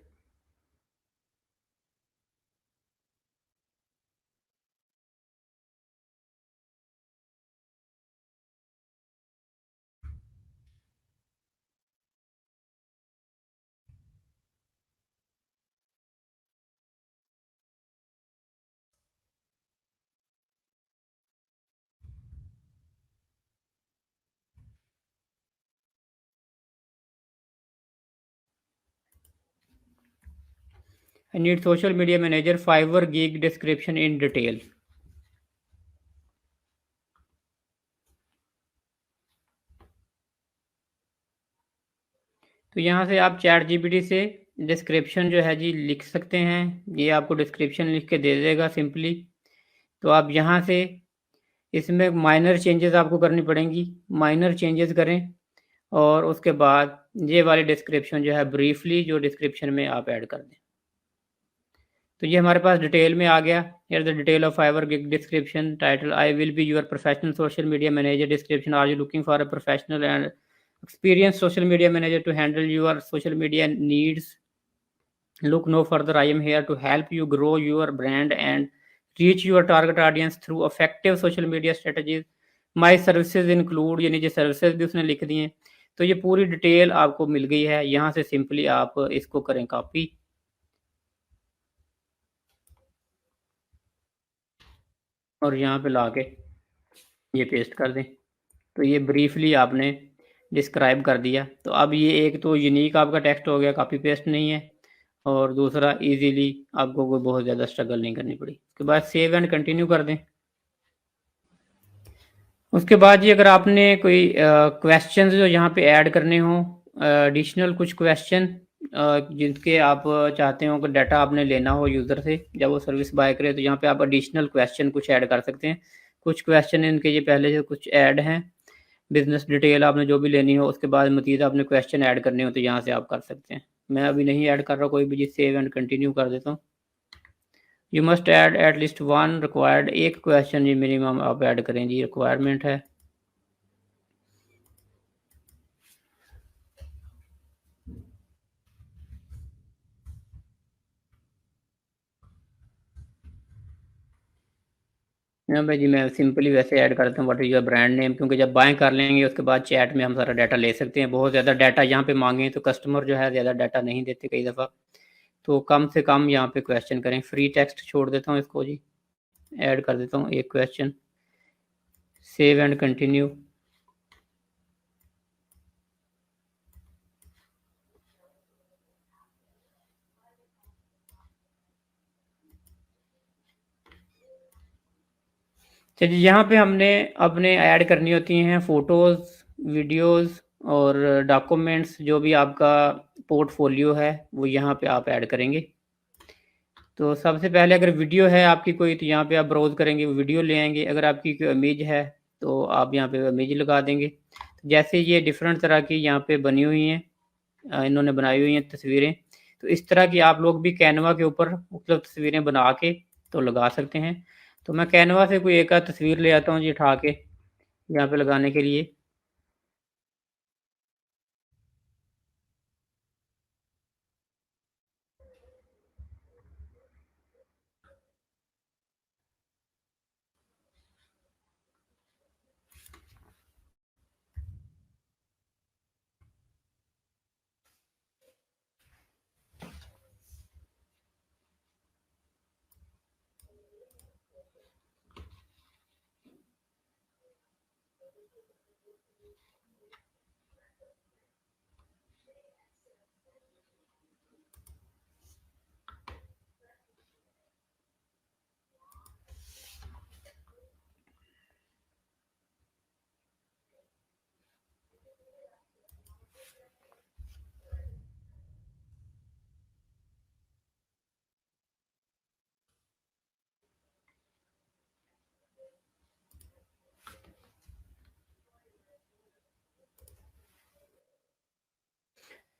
S1: I need social media manager Fiverr gig description in detail. तो यहाँ से आप चैट जीपीटी से डिस्क्रिप्शन जो है जी लिख सकते हैं, ये आपको डिस्क्रिप्शन लिख के दे देगा सिंपली। तो आप यहाँ से इसमें माइनर चेंजेस आपको करनी पड़ेंगी, माइनर चेंजेस करें और उसके बाद ये वाली डिस्क्रिप्शन जो है ब्रीफली जो डिस्क्रिप्शन में आप ऐड कर दें। तो ये हमारे पास डिटेल में आ गया। Here the detail of Fiverr gig description title I will be your professional social media manager description are you looking for a professional and experienced social media manager to handle your social media needs, look no further. I am here to help you grow your brand and reach your target audience through effective social media strategies. My services include, यानी जो services भी उसने लिख दी हैं। तो ये पूरी detail आपको मिल गई है। यहाँ से सिंपली आप इसको करें कॉपी और यहाँ पे ला के ये पेस्ट कर दें। तो ये ब्रीफली आपने डिस्क्राइब कर दिया। तो अब ये एक तो यूनिक आपका टेक्स्ट हो गया, कॉपी पेस्ट नहीं है। और दूसरा इजीली आपको कोई बहुत ज़्यादा स्ट्रगल नहीं करनी पड़ी। उसके बाद सेव एंड कंटिन्यू कर दें। उसके बाद जी अगर आपने कोई क्वेश्चंस जो यहाँ पे ऐड करने हों, एडिशनल कुछ क्वेश्चन जिनके आप चाहते हो कि डाटा आपने लेना हो यूज़र से जब वो सर्विस बाय करे, तो यहाँ पे आप एडिशनल क्वेश्चन कुछ ऐड कर सकते हैं। कुछ क्वेश्चन इनके ये पहले से कुछ ऐड हैं, बिजनेस डिटेल आपने जो भी लेनी हो, उसके बाद मज़ीद आपने क्वेश्चन ऐड करने हो तो यहाँ से आप कर सकते हैं। मैं अभी नहीं ऐड कर रहा कोई भी, जी सेव एंड कंटिन्यू कर देता हूँ। You must add at least one required, एक क्वेश्चन जी मिनिमम आप ऐड करें जी, रिक्वायरमेंट है। ना भाई जी, मैं सिंपली वैसे ऐड करता हूँ what is your brand name, क्योंकि जब बाय कर लेंगे उसके बाद चैट में हम सारा डाटा ले सकते हैं। बहुत ज़्यादा डाटा यहाँ पे मांगे तो कस्टमर जो है ज़्यादा डाटा नहीं देते कई दफ़ा, तो कम से कम यहाँ पे क्वेश्चन करें। फ्री टेक्स्ट छोड़ देता हूँ इसको जी, ऐड कर देता हूँ एक क्वेश्चन, सेव एंड कंटिन्यू। चलिए यहाँ पे हमने अपने ऐड करनी होती हैं फ़ोटोज़, वीडियोज़ और डॉक्यूमेंट्स, जो भी आपका पोर्टफोलियो है वो यहाँ पे आप ऐड करेंगे। तो सबसे पहले अगर वीडियो है आपकी कोई, तो यहाँ पे आप ब्राउज़ करेंगे, वीडियो ले आएंगे। अगर आपकी कोई इमेज है तो आप यहाँ पे इमेज लगा देंगे। तो जैसे ये डिफरेंट तरह की यहाँ पे बनी हुई हैं, इन्होंने बनाई हुई हैं तस्वीरें, तो इस तरह की आप लोग भी कैनवा के ऊपर मुख्तलिफ तस्वीरें बना के तो लगा सकते हैं। तो मैं कैनवा से कोई एक आध तस्वीर ले आता हूँ जी उठा के यहाँ पे लगाने के लिए।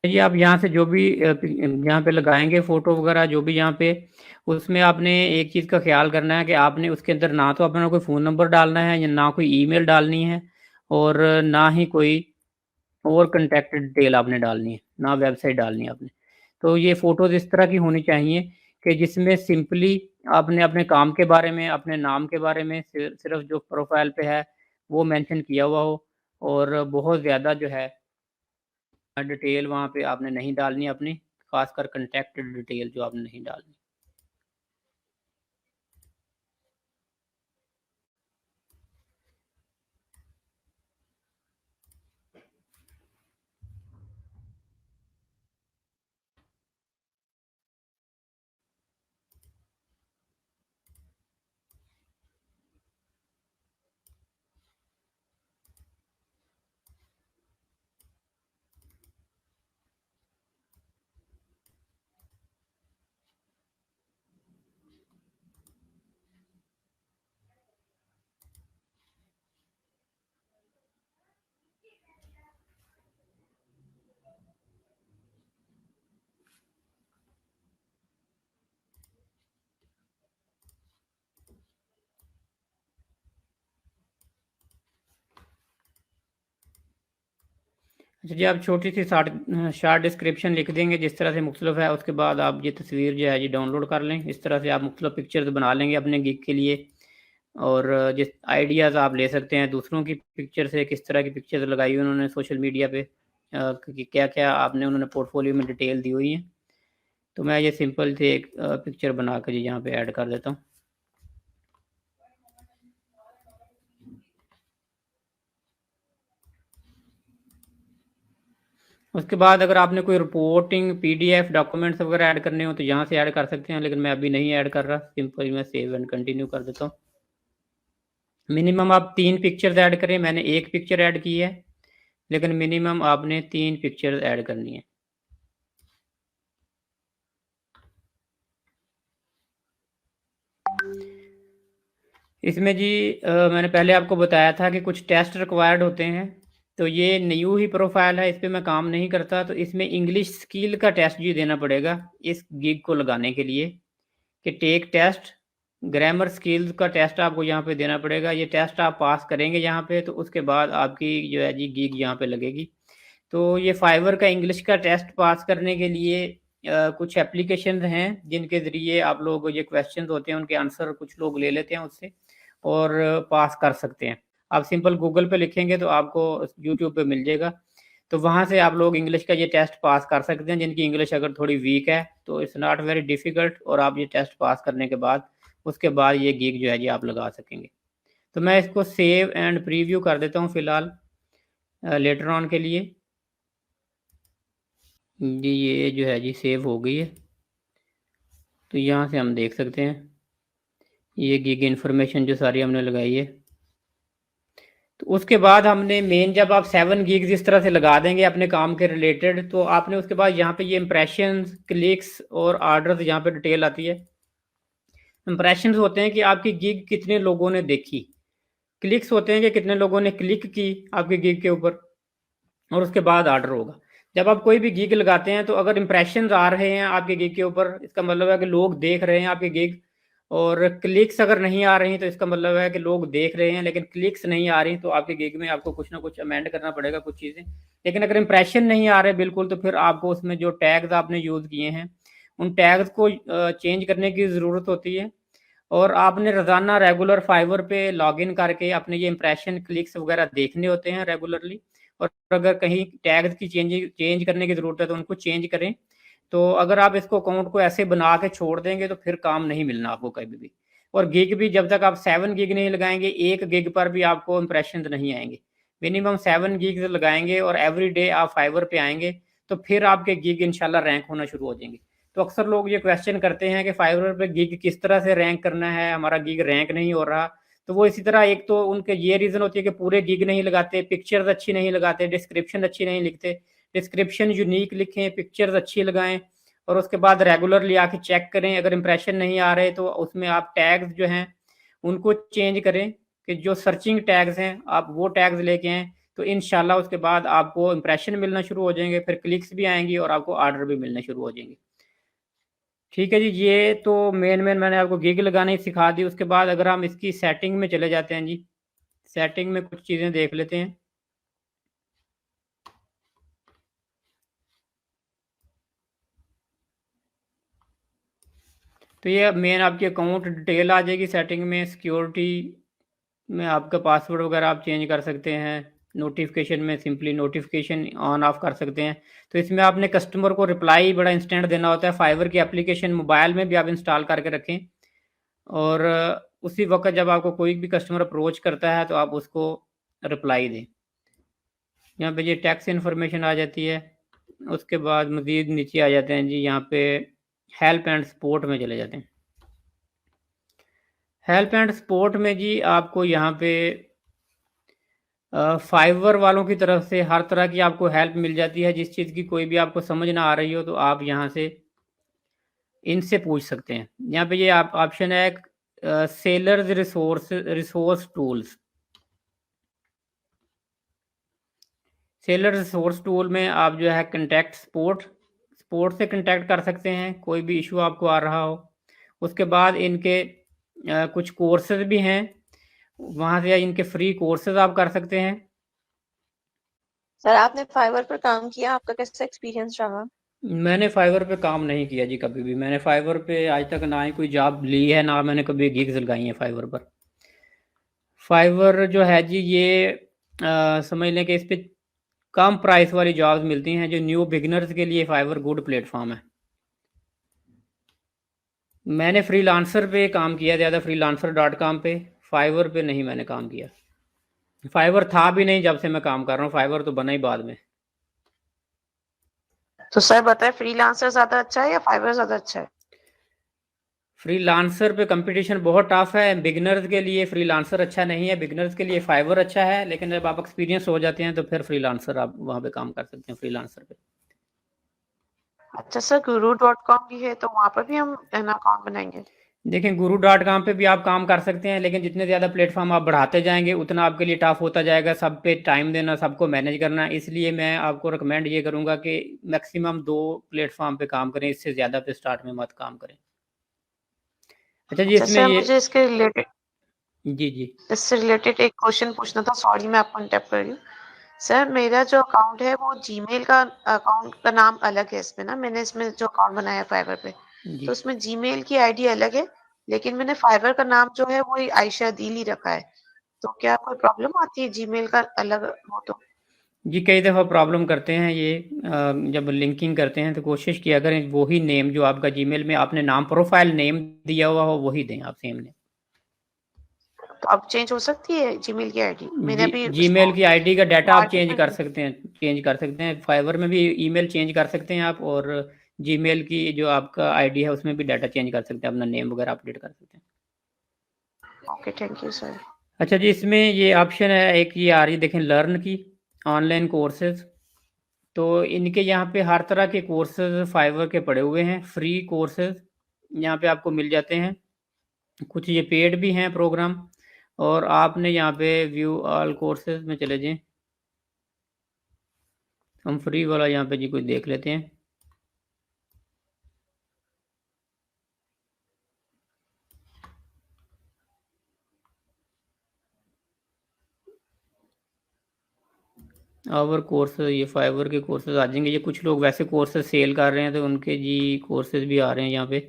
S1: ये आप यहाँ से जो भी यहाँ पे लगाएंगे फ़ोटो वगैरह जो भी यहाँ पे, उसमें आपने एक चीज़ का ख्याल करना है कि आपने उसके अंदर ना तो अपना कोई फ़ोन नंबर डालना है, या ना कोई ईमेल डालनी है, और ना ही कोई और कॉन्टैक्ट डिटेल आपने डालनी है, ना वेबसाइट डालनी है आपने। तो ये फ़ोटोज़ इस तरह की होनी चाहिए कि जिसमें सिंपली आपने अपने काम के बारे में, अपने नाम के बारे में सिर्फ़ जो प्रोफ़ाइल पे है वो मेंशन किया हुआ हो, और बहुत ज़्यादा जो है डिटेल वहाँ पे आपने नहीं डालनी अपनी, खासकर कॉन्टैक्ट डिटेल जो आपने नहीं डालनी। अच्छा जी, आप छोटी-सी शॉर्ट डिस्क्रिप्शन लिख देंगे जिस तरह से मुख्तलिफ है, उसके बाद आप ये तस्वीर जो है ये डाउनलोड कर लें। इस तरह से आप मुख्तलिफ पिक्चर्स बना लेंगे अपने गिग के लिए, और जिस आइडियाज़ आप ले सकते हैं दूसरों की पिक्चर से, किस तरह की पिक्चर्स लगाई हुई उन्होंने सोशल मीडिया पे, कि क्या-क्या आपने उन्होंने पोर्टफोलियो में डिटेल दी हुई है। तो मैं ये सिंपल से एक पिक्चर बना कर यहाँ पे ऐड कर देता हूँ। उसके बाद अगर आपने कोई रिपोर्टिंग PDF डॉक्यूमेंट्स वगैरह ऐड करने हो तो यहाँ से ऐड कर सकते हैं, लेकिन मैं अभी नहीं ऐड कर रहा, सिंपल मैं सेव एंड कंटिन्यू कर देता हूँ। मिनिमम आप 3 पिक्चर्स ऐड करें, मैंने 1 पिक्चर ऐड की है, लेकिन मिनिमम आपने 3 पिक्चर्स ऐड करनी है। इसमें जी मैंने पहले आपको बताया था कि कुछ टेस्ट रिक्वायर्ड होते हैं, तो ये न्यू ही प्रोफाइल है, इस पर मैं काम नहीं करता, तो इसमें इंग्लिश स्किल का टेस्ट जी देना पड़ेगा इस गिग को लगाने के लिए, कि टेक टेस्ट ग्रामर स्किल्स का टेस्ट आपको यहाँ पे देना पड़ेगा। ये टेस्ट आप पास करेंगे यहाँ पे, तो उसके बाद आपकी जो है जी गिग यहाँ पे लगेगी। तो ये फाइवर का इंग्लिश का टेस्ट पास करने के लिए कुछ एप्लीकेशन हैं जिनके ज़रिए आप लोग ये क्वेश्चंस होते हैं उनके आंसर कुछ लोग ले लेते हैं उससे और पास कर सकते हैं। आप सिंपल गूगल पे लिखेंगे तो आपको यूट्यूब पे मिल जाएगा, तो वहाँ से आप लोग इंग्लिश का ये टेस्ट पास कर सकते हैं। जिनकी इंग्लिश अगर थोड़ी वीक है तो इट्स नॉट वेरी डिफ़िकल्ट, और आप ये टेस्ट पास करने के बाद उसके बाद ये गिग जो है जी आप लगा सकेंगे। तो मैं इसको सेव एंड प्रीव्यू कर देता हूँ फ़िलहाल लेटर ऑन के लिए। जी ये जो है जी सेव हो गई है, तो यहाँ से हम देख सकते हैं ये गिग इन्फॉर्मेशन जो सारी हमने लगाई है। तो उसके बाद हमने मेन जब आप 7 गिग्स इस तरह से लगा देंगे अपने काम के रिलेटेड, तो आपने उसके बाद यहाँ पे ये इम्प्रेशंस, क्लिक्स और ऑर्डर्स यहाँ पे डिटेल आती है। इम्प्रेशंस होते हैं कि आपकी गिग कितने लोगों ने देखी, क्लिक्स होते हैं कि कितने लोगों ने क्लिक की आपकी गिग के ऊपर, और उसके बाद ऑर्डर होगा। जब आप कोई भी गिग लगाते हैं तो अगर इंप्रेशंस आ रहे हैं आपके गिग के ऊपर, इसका मतलब है कि लोग देख रहे हैं आपके गिग, और क्लिक्स अगर नहीं आ रही तो इसका मतलब है कि लोग देख रहे हैं लेकिन क्लिक्स नहीं आ रही, तो आपके गिग में आपको कुछ ना कुछ अमेंड करना पड़ेगा कुछ चीज़ें। लेकिन अगर इंप्रेशन नहीं आ रहे बिल्कुल, तो फिर आपको उसमें जो टैग्स आपने यूज़ किए हैं उन टैग्स को चेंज करने की ज़रूरत होती है। और आपने रोज़ाना रेगुलर फाइवर पे लॉगिन करके अपने ये इंप्रेशन, क्लिक्स वगैरह देखने होते हैं रेगुलरली, और अगर कहीं टैग्स की चेंज करने की ज़रूरत है तो उनको चेंज करें। तो अगर आप इसको अकाउंट को ऐसे बना के छोड़ देंगे तो फिर काम नहीं मिलना आपको कभी भी। और गिग भी जब तक आप 7 गिग नहीं लगाएंगे, 1 गिग पर भी आपको इंप्रेशन नहीं आएंगे। मिनिमम 7 गिग लगाएंगे और एवरी डे आप फाइवर पे आएंगे, तो फिर आपके गिग इंशाल्लाह रैंक होना शुरू हो जाएंगे। तो अक्सर लोग ये क्वेश्चन करते हैं कि फाइवर पे गिग किस तरह से रैंक करना है, हमारा गिग रैंक नहीं हो रहा। तो वो इसी तरह, एक तो उनके ये रीज़न होती है कि पूरे गिग नहीं लगाते, पिक्चर्स अच्छी नहीं लगाते, डिस्क्रिप्शन अच्छी नहीं लिखते। डिस्क्रिप्शन यूनिक लिखें, पिक्चर्स अच्छी लगाएं, और उसके बाद रेगुलरली आके चेक करें। अगर इंप्रेशन नहीं आ रहे तो उसमें आप टैग्स जो हैं उनको चेंज करें, कि जो सर्चिंग टैग्स हैं आप वो टैग्स लेके आएँ, तो इंशाल्लाह उसके बाद आपको इंप्रेशन मिलना शुरू हो जाएंगे, फिर क्लिक्स भी आएंगी और आपको ऑर्डर भी मिलने शुरू हो जाएंगे। ठीक है जी, ये तो मेन मैंने आपको गिग लगानी सिखा दी। उसके बाद अगर हम इसकी सेटिंग में चले जाते हैं जी, सेटिंग में कुछ चीज़ें देख लेते हैं। तो ये मेन आपकी अकाउंट डिटेल आ जाएगी सेटिंग में। सिक्योरिटी में आपका पासवर्ड वगैरह आप चेंज कर सकते हैं। नोटिफिकेशन में सिंपली नोटिफिकेशन ऑन ऑफ कर सकते हैं। तो इसमें आपने कस्टमर को रिप्लाई बड़ा इंस्टेंट देना होता है। फाइवर की एप्लीकेशन मोबाइल में भी आप इंस्टॉल करके रखें, और उसी वक्त जब आपको कोई भी कस्टमर अप्रोच करता है तो आप उसको रिप्लाई दें। यहाँ पे ये टैक्स इन्फॉर्मेशन आ जाती है। उसके बाद मज़ीद नीचे आ जाते हैं जी, यहाँ पे हेल्प एंड सपोर्ट में चले जाते हैं। हेल्प एंड सपोर्ट में जी आपको यहाँ पे फाइवर वालों की तरफ से हर तरह की आपको हेल्प मिल जाती है। जिस चीज़ की कोई भी आपको समझ ना आ रही हो तो आप यहाँ से इनसे पूछ सकते हैं। यहाँ पे ये आप ऑप्शन है sellers resource tools. Seller resource tool में आप जो है कंटेक्ट सपोर्ट से कंटेक्ट कर सकते हैं कोई भी इशू आपको आ रहा हो। उसके बाद इनके कुछ कोर्सेज भी हैं, वहाँ से इनके फ्री कोर्सेज आप कर सकते हैं।
S2: सर आपने फाइवर पर काम किया, आपका कैसा एक्सपीरियंस रहा?
S1: मैंने फाइवर पे काम नहीं किया जी कभी भी। मैंने फाइवर पे आज तक ना ही कोई जॉब ली है, ना मैंने कभी गिग्स लगाई हैं फाइवर पर। फाइवर जो है जी ये समझ लें कि इस पे कम प्राइस वाली जॉब्स मिलती हैं। जो न्यू बिगनर्स के लिए फाइवर गुड प्लेटफॉर्म है। मैंने फ्रीलांसर पे काम किया ज़्यादा, freelancer.com पे। फाइवर पे नहीं मैंने काम किया। फाइवर था भी नहीं जब से मैं काम कर रहा हूँ, फाइवर तो बना ही बाद में।
S2: तो सर बताए फ्रीलांसर ज्यादा अच्छा है या फाइवर ज्यादा अच्छा है?
S1: फ्रीलांसर पे कंपटीशन बहुत टफ है। बिगिनर्स के लिए फ्रीलांसर अच्छा नहीं है, बिगिनर्स के लिए फाइवर अच्छा है, लेकिन जब आप एक्सपीरियंस हो जाते हैं तो फिर फ्रीलांसर आप वहाँ पे काम कर सकते हैं, फ्रीलांसर पे।
S2: अच्छा सर, guru.com की है तो वहां पर भी हम अकाउंट बनाएंगे?
S1: देखें, guru.com पे भी आप काम कर सकते हैं, लेकिन जितने ज़्यादा प्लेटफॉर्म आप बढ़ाते जाएंगे उतना आपके लिए टफ होता जाएगा, सब पे टाइम देना, सबको मैनेज करना। इसलिए मैं आपको रिकमेंड ये करूँगा कि मैक्सिमम 2 प्लेटफॉर्म पे काम करें, इससे ज़्यादा पे स्टार्ट में मत काम करें। अच्छा जी,
S2: अच्छा
S1: इसमें
S2: सर,
S1: ये
S2: मुझे
S1: जी जी
S2: इससे रिलेटेड एक क्वेश्चन पूछना था। सॉरी मैं आपको इंटरप्ट कर रही हूँ। सर मेरा जो अकाउंट है वो जीमेल का अकाउंट का नाम अलग है इसमें ना, मैंने इसमें जो अकाउंट बनाया है फाइवर पे,
S1: जी
S2: तो उसमें जीमेल की आईडी अलग है, लेकिन मैंने फाइवर का नाम जो है वो आयशा अदील ही रखा है। तो क्या कोई प्रॉब्लम आती है जीमेल का अलग हो तो?
S1: जी, कई दफ़ा प्रॉब्लम करते हैं ये। जब लिंकिंग करते हैं तो कोशिश किया करें वही नेम जो आपका जीमेल में आपने नाम प्रोफाइल नेम दिया हुआ हो वही दें आप, सेम नेम।
S2: तो अब चेंज हो सकती है जीमेल की आईडी? मैंने
S1: जी,
S2: अभी उसको
S1: जीमेल की आईडी का डाटा आप
S2: स्टार्ट ही
S1: चेंज
S2: कर
S1: कर
S2: दिया।
S1: सकते हैं, चेंज कर सकते हैं। फाइवर में भी ईमेल चेंज कर सकते हैं आप, और जीमेल की जो आपका आईडी है उसमें भी डाटा चेंज कर सकते हैं, अपना नेम वगैरह अपडेट कर सकते हैं।
S2: Okay, thank you sir.
S1: अच्छा जी, इसमें ये ऑप्शन है, एक ये आ रही है देखें, लर्न की, ऑनलाइन कोर्सेज। तो इनके यहाँ पे हर तरह के कोर्सेज फाइवर के पड़े हुए हैं, फ्री कोर्सेज यहाँ पे आपको मिल जाते हैं। कुछ ये पेड भी हैं प्रोग्राम, और आपने यहाँ पे व्यू ऑल कोर्सेज में चले जाएं। हम फ्री वाला यहाँ पे जी कुछ देख लेते हैं। और कोर्सेज, ये फाइवर के कोर्सेज आ जाएंगे। ये कुछ लोग वैसे कोर्सेज सेल कर रहे हैं तो उनके जी कोर्सेज भी आ रहे हैं यहाँ पे।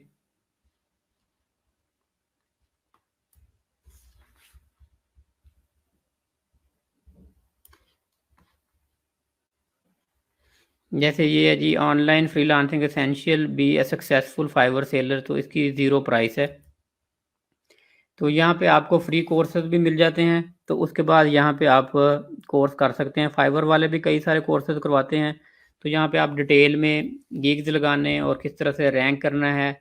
S1: जैसे ये है जी, online freelancing essential be a successful Fiverr seller, तो इसकी ज़ीरो प्राइस है। तो यहाँ पे आपको फ्री कोर्सेज भी मिल जाते हैं। तो उसके बाद यहाँ पे आप कोर्स कर सकते हैं। फाइवर वाले भी कई सारे कोर्सेज करवाते हैं। तो यहाँ पे आप डिटेल में गिग्स लगाने और किस तरह से रैंक करना है,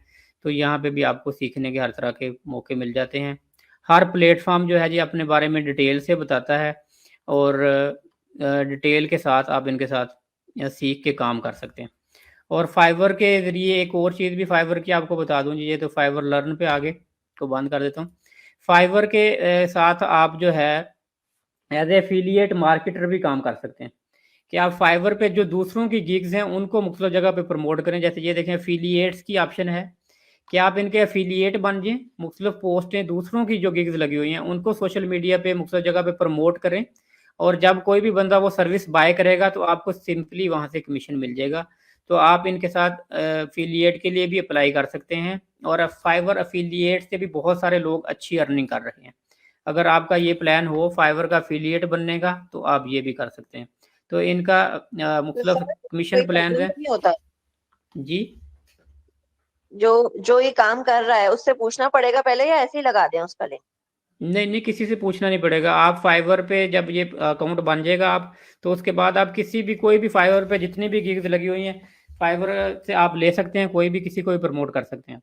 S1: तो यहाँ पे भी आपको सीखने के हर तरह के मौके मिल जाते हैं। हर प्लेटफॉर्म जो है जी अपने बारे में डिटेल से बताता है, और डिटेल के साथ आप इनके साथ सीख के काम कर सकते हैं। और फाइवर के ज़रिए एक और चीज़ भी फाइवर की आपको बता दूं जी, ये तो फाइवर लर्न पे आगे को बंद कर देता हूँ। फाइवर के साथ आप जो है एज एफिलिएट मार्केटर भी काम कर सकते हैं, कि आप फाइवर पे जो दूसरों की गिग्स हैं उनको मुख्तलिफ जगह पे प्रमोट करें। जैसे ये देखें, एफिलिएट्स की ऑप्शन है कि आप इनके एफिलिएट बन जाएं, मुख्तलिफ पोस्टें दूसरों की जो गिग्स लगी हुई हैं उनको सोशल मीडिया पे मुख्तलिफ जगह पे प्रमोट करें, और जब कोई भी बंदा वो सर्विस बाय करेगा तो आपको सिंपली वहाँ से कमीशन मिल जाएगा। तो आप इनके साथ एफिलिएट के लिए भी अप्लाई कर सकते हैं, और फाइवर एफिलिएट से भी बहुत सारे लोग अच्छी अर्निंग कर रहे हैं। अगर आपका ये प्लान हो फाइवर का एफिलिएट बनने का तो आप ये भी कर सकते हैं। तो इनका
S2: तो
S1: मुख्तलिफ
S2: सर कोई
S1: कमीशन प्लान
S2: प्रॉब्लम
S1: है
S2: तो नहीं होता?
S1: जी।
S2: जो जो ये काम कर रहा है उससे पूछना पड़ेगा पहले या ऐसे ही लगा दें उसका लिंक?
S1: नहीं नहीं, किसी से पूछना नहीं पड़ेगा। आप फाइवर पे जब ये अकाउंट बन जाएगा आप, तो उसके बाद आप किसी भी कोई भी फाइवर पे जितनी भी गिग्स लगी हुई हैं फाइवर से आप ले सकते हैं, कोई भी किसी को भी प्रमोट कर सकते हैं।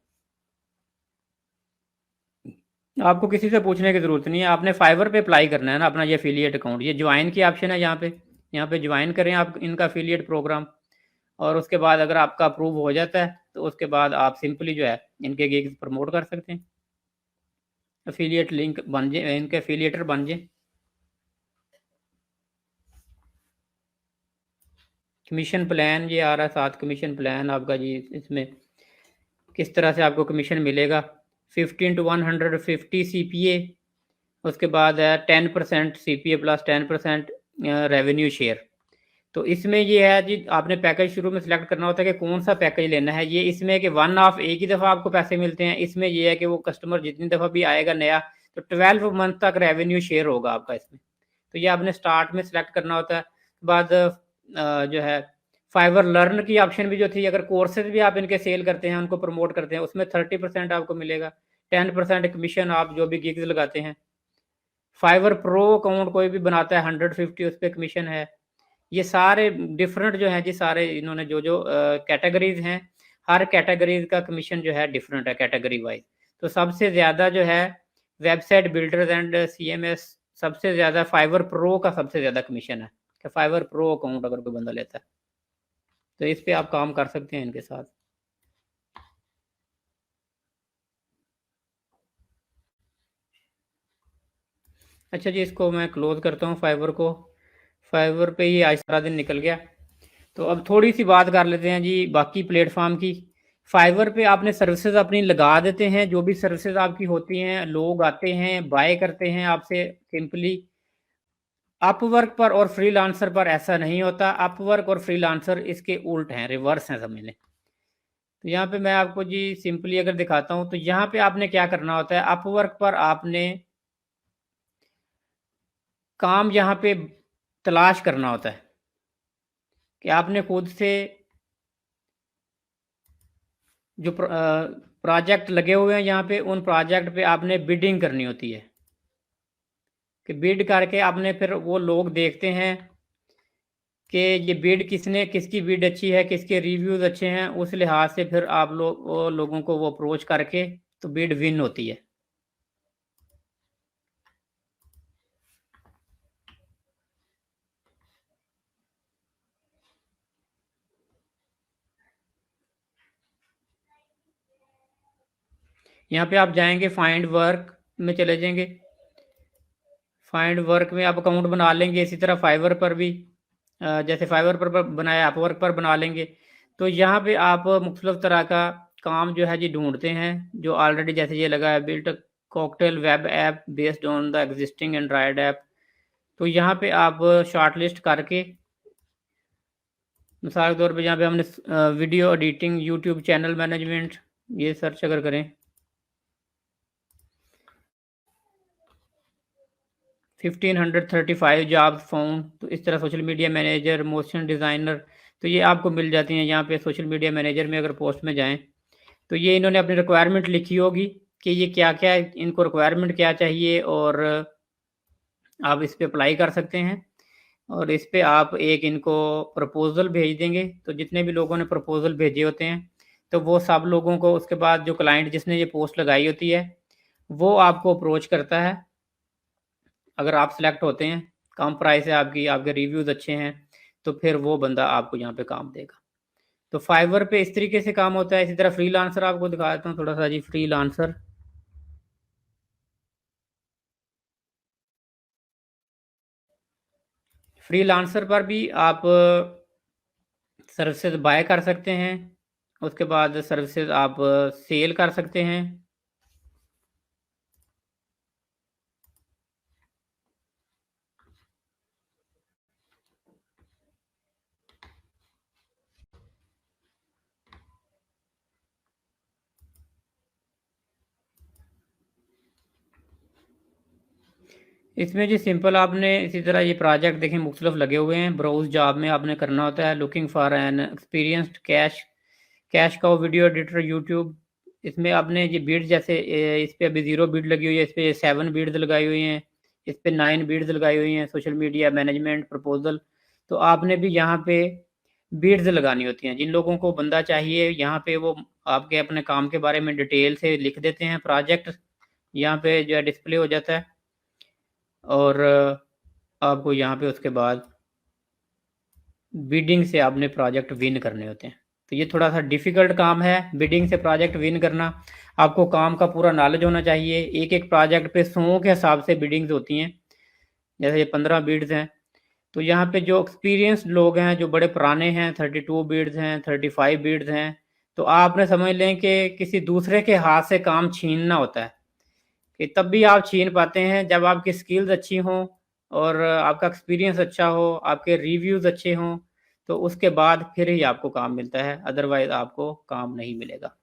S1: आपको किसी से पूछने की ज़रूरत नहीं है, आपने फाइवर पे अप्लाई करना है ना अपना ये एफिलिएट अकाउंट। ये ज्वाइन की ऑप्शन है यहाँ पे ज्वाइन करें आप इनका एफिलिएट प्रोग्राम, और उसके बाद अगर आपका अप्रूव हो जाता है तो उसके बाद आप सिंपली जो है इनके गिग्स प्रमोट कर सकते हैं। एफिलिएट लिंक बन जाए, इनके एफिलिएटर बन जाए। कमीशन प्लान ये आ रहा है साथ, कमीशन प्लान आपका जी, इसमें किस तरह से आपको कमीशन मिलेगा। 15 to 150 CPA, उसके बाद है 10% CPA प्लस 10% रेवेन्यू शेयर। तो इसमें ये है जी, आपने पैकेज शुरू में सिलेक्ट करना होता है कि कौन सा पैकेज लेना है। ये इसमें कि वन ऑफ एक ही दफ़ा आपको पैसे मिलते हैं। इसमें ये है कि वो कस्टमर जितनी दफ़ा भी आएगा नया, तो 12 मंथ तक रेवेन्यू शेयर होगा आपका इसमें। तो ये आपने स्टार्ट में सिलेक्ट करना होता है। बाद जो है फाइवर लर्न की ऑप्शन भी जो थी, अगर कोर्सेज भी आप इनके सेल करते हैं उनको प्रमोट करते हैं, उसमें 30% आपको मिलेगा। 10% कमीशन आप जो भी गिग्स लगाते हैं। फाइवर प्रो अकाउंट कोई भी बनाता है 150 उस पर कमीशन है। ये सारे डिफरेंट जो हैं जी, सारे इन्होंने जो जो कैटेगरीज हैं, हर कैटेगरीज का कमीशन जो है डिफरेंट है कैटेगरी वाइज। तो सबसे ज़्यादा जो है वेबसाइट बिल्डर्स एंड CMS, सबसे ज़्यादा फाइवर प्रो का सबसे ज़्यादा कमीशन है कि फाइवर प्रो अकाउंट अगर कोई बंदा लेता है तो इस पे आप काम कर सकते हैं इनके साथ। अच्छा जी, इसको मैं क्लोज करता हूँ फाइवर को। फाइवर पे ही आज सारा दिन निकल गया। तो अब थोड़ी सी बात कर लेते हैं जी बाकी प्लेटफॉर्म की। फाइवर पे आपने सर्विसेज अपनी लगा देते हैं, जो भी सर्विसेज आपकी होती हैं, लोग आते हैं बाय करते हैं आपसे सिंपली। अपवर्क पर और फ्रीलांसर पर ऐसा नहीं होता। अपवर्क और फ्रीलांसर इसके उल्ट हैं, रिवर्स हैं समझ लें। तो यहाँ पे मैं आपको जी सिंपली अगर दिखाता हूँ तो यहाँ पे आपने क्या करना होता है। अपवर्क पर आपने काम यहाँ पे तलाश करना होता है कि आपने खुद से जो प्रोजेक्ट लगे हुए हैं यहाँ पे, उन प्रोजेक्ट पे आपने बिडिंग करनी होती है कि बिड करके आपने फिर वो लोग देखते हैं कि ये बिड किसने, किसकी बिड अच्छी है, किसके रिव्यूज अच्छे हैं, उस लिहाज से फिर आप लोग वो लोगों को वो अप्रोच करके तो बिड विन होती है। यहाँ पे आप जाएंगे फाइंड वर्क में चले जाएंगे। फाइंड वर्क में आप अकाउंट बना लेंगे, इसी तरह फाइवर पर भी जैसे फाइवर पर बनाया अपवर्क पर बना लेंगे। तो यहाँ पे आप मुख्तलिफ तरह का काम जो है जी ढूंढते हैं, जो ऑलरेडी जैसे ये लगा है built cocktail web app based on the existing Android app. तो यहाँ पे आप शॉर्ट लिस्ट करके, मिसाल के तौर पे यहाँ पे हमने video editing, YouTube channel management, ये सर्च अगर करें 1535 जॉब फाउंड, तो इस तरह social media manager, motion designer, तो ये आपको मिल जाती हैं। यहाँ पे सोशल मीडिया मैनेजर में अगर पोस्ट में जाएं तो ये इन्होंने अपनी रिक्वायरमेंट लिखी होगी कि ये क्या क्या इनको रिक्वायरमेंट क्या चाहिए, और आप इस पर अप्लाई कर सकते हैं। और इस पे आप एक इनको प्रपोज़ल भेज देंगे, तो जितने भी लोगों ने प्रपोज़ल भेजे होते हैं तो वो सब लोगों को उसके बाद जो क्लाइंट जिसने ये पोस्ट लगाई होती है वो आपको अप्रोच करता है। अगर आप सिलेक्ट होते हैं, कम प्राइस है आपकी, आपके रिव्यूज़ अच्छे हैं, तो फिर वो बंदा आपको यहाँ पे काम देगा। तो फाइवर पे इस तरीके से काम होता है। इसी तरह फ्रीलांसर आपको दिखा देता हूँ थोड़ा सा जी। फ्रीलांसर, फ्रीलांसर पर भी आप सर्विसेज बाय कर सकते हैं, उसके बाद सर्विसेज आप सेल कर सकते हैं। इसमें जी सिंपल आपने इसी तरह ये प्रोजेक्ट देखें मुख्तलिफ लगे हुए हैं। ब्राउज जॉब में आपने करना होता है looking for an experienced cash का वीडियो एडिटर यूट्यूब। इसमें आपने ये बीड्स जैसे इस पे अभी 0 बीड लगी हुई है, इस पे 7 बीड्स लगाई हुई हैं, इस पे 9 बीड्स लगाई हुई हैं। सोशल मीडिया मैनेजमेंट प्रपोजल, तो आपने भी यहाँ पे बीड्स लगानी होती हैं। जिन लोगों को बंदा चाहिए यहाँ पे वो आपके अपने काम के बारे में डिटेल से लिख देते हैं। प्रोजेक्ट यहाँ पे जो है डिस्प्ले हो जाता है, और आपको यहाँ पे उसके बाद बिडिंग से आपने प्रोजेक्ट विन करने होते हैं। तो ये थोड़ा सा डिफ़िकल्ट काम है, बिडिंग से प्रोजेक्ट विन करना। आपको काम का पूरा नॉलेज होना चाहिए। एक एक प्रोजेक्ट पे 100 के हिसाब से बिडिंग्स होती हैं, जैसे ये 15 बिड्स हैं। तो यहाँ पे जो एक्सपीरियंस्ड लोग हैं, जो बड़े पुराने हैं, 32 बिड्स हैं, 35 बिड्स हैं, तो आपने समझ लें कि किसी दूसरे के हाथ से काम छीनना होता है। कि तब भी आप छीन पाते हैं जब आपकी स्किल्स अच्छी हों और आपका एक्सपीरियंस अच्छा हो, आपके रिव्यूज़ अच्छे हों, तो उसके बाद फिर ही आपको काम मिलता है, अदरवाइज़ आपको काम नहीं मिलेगा।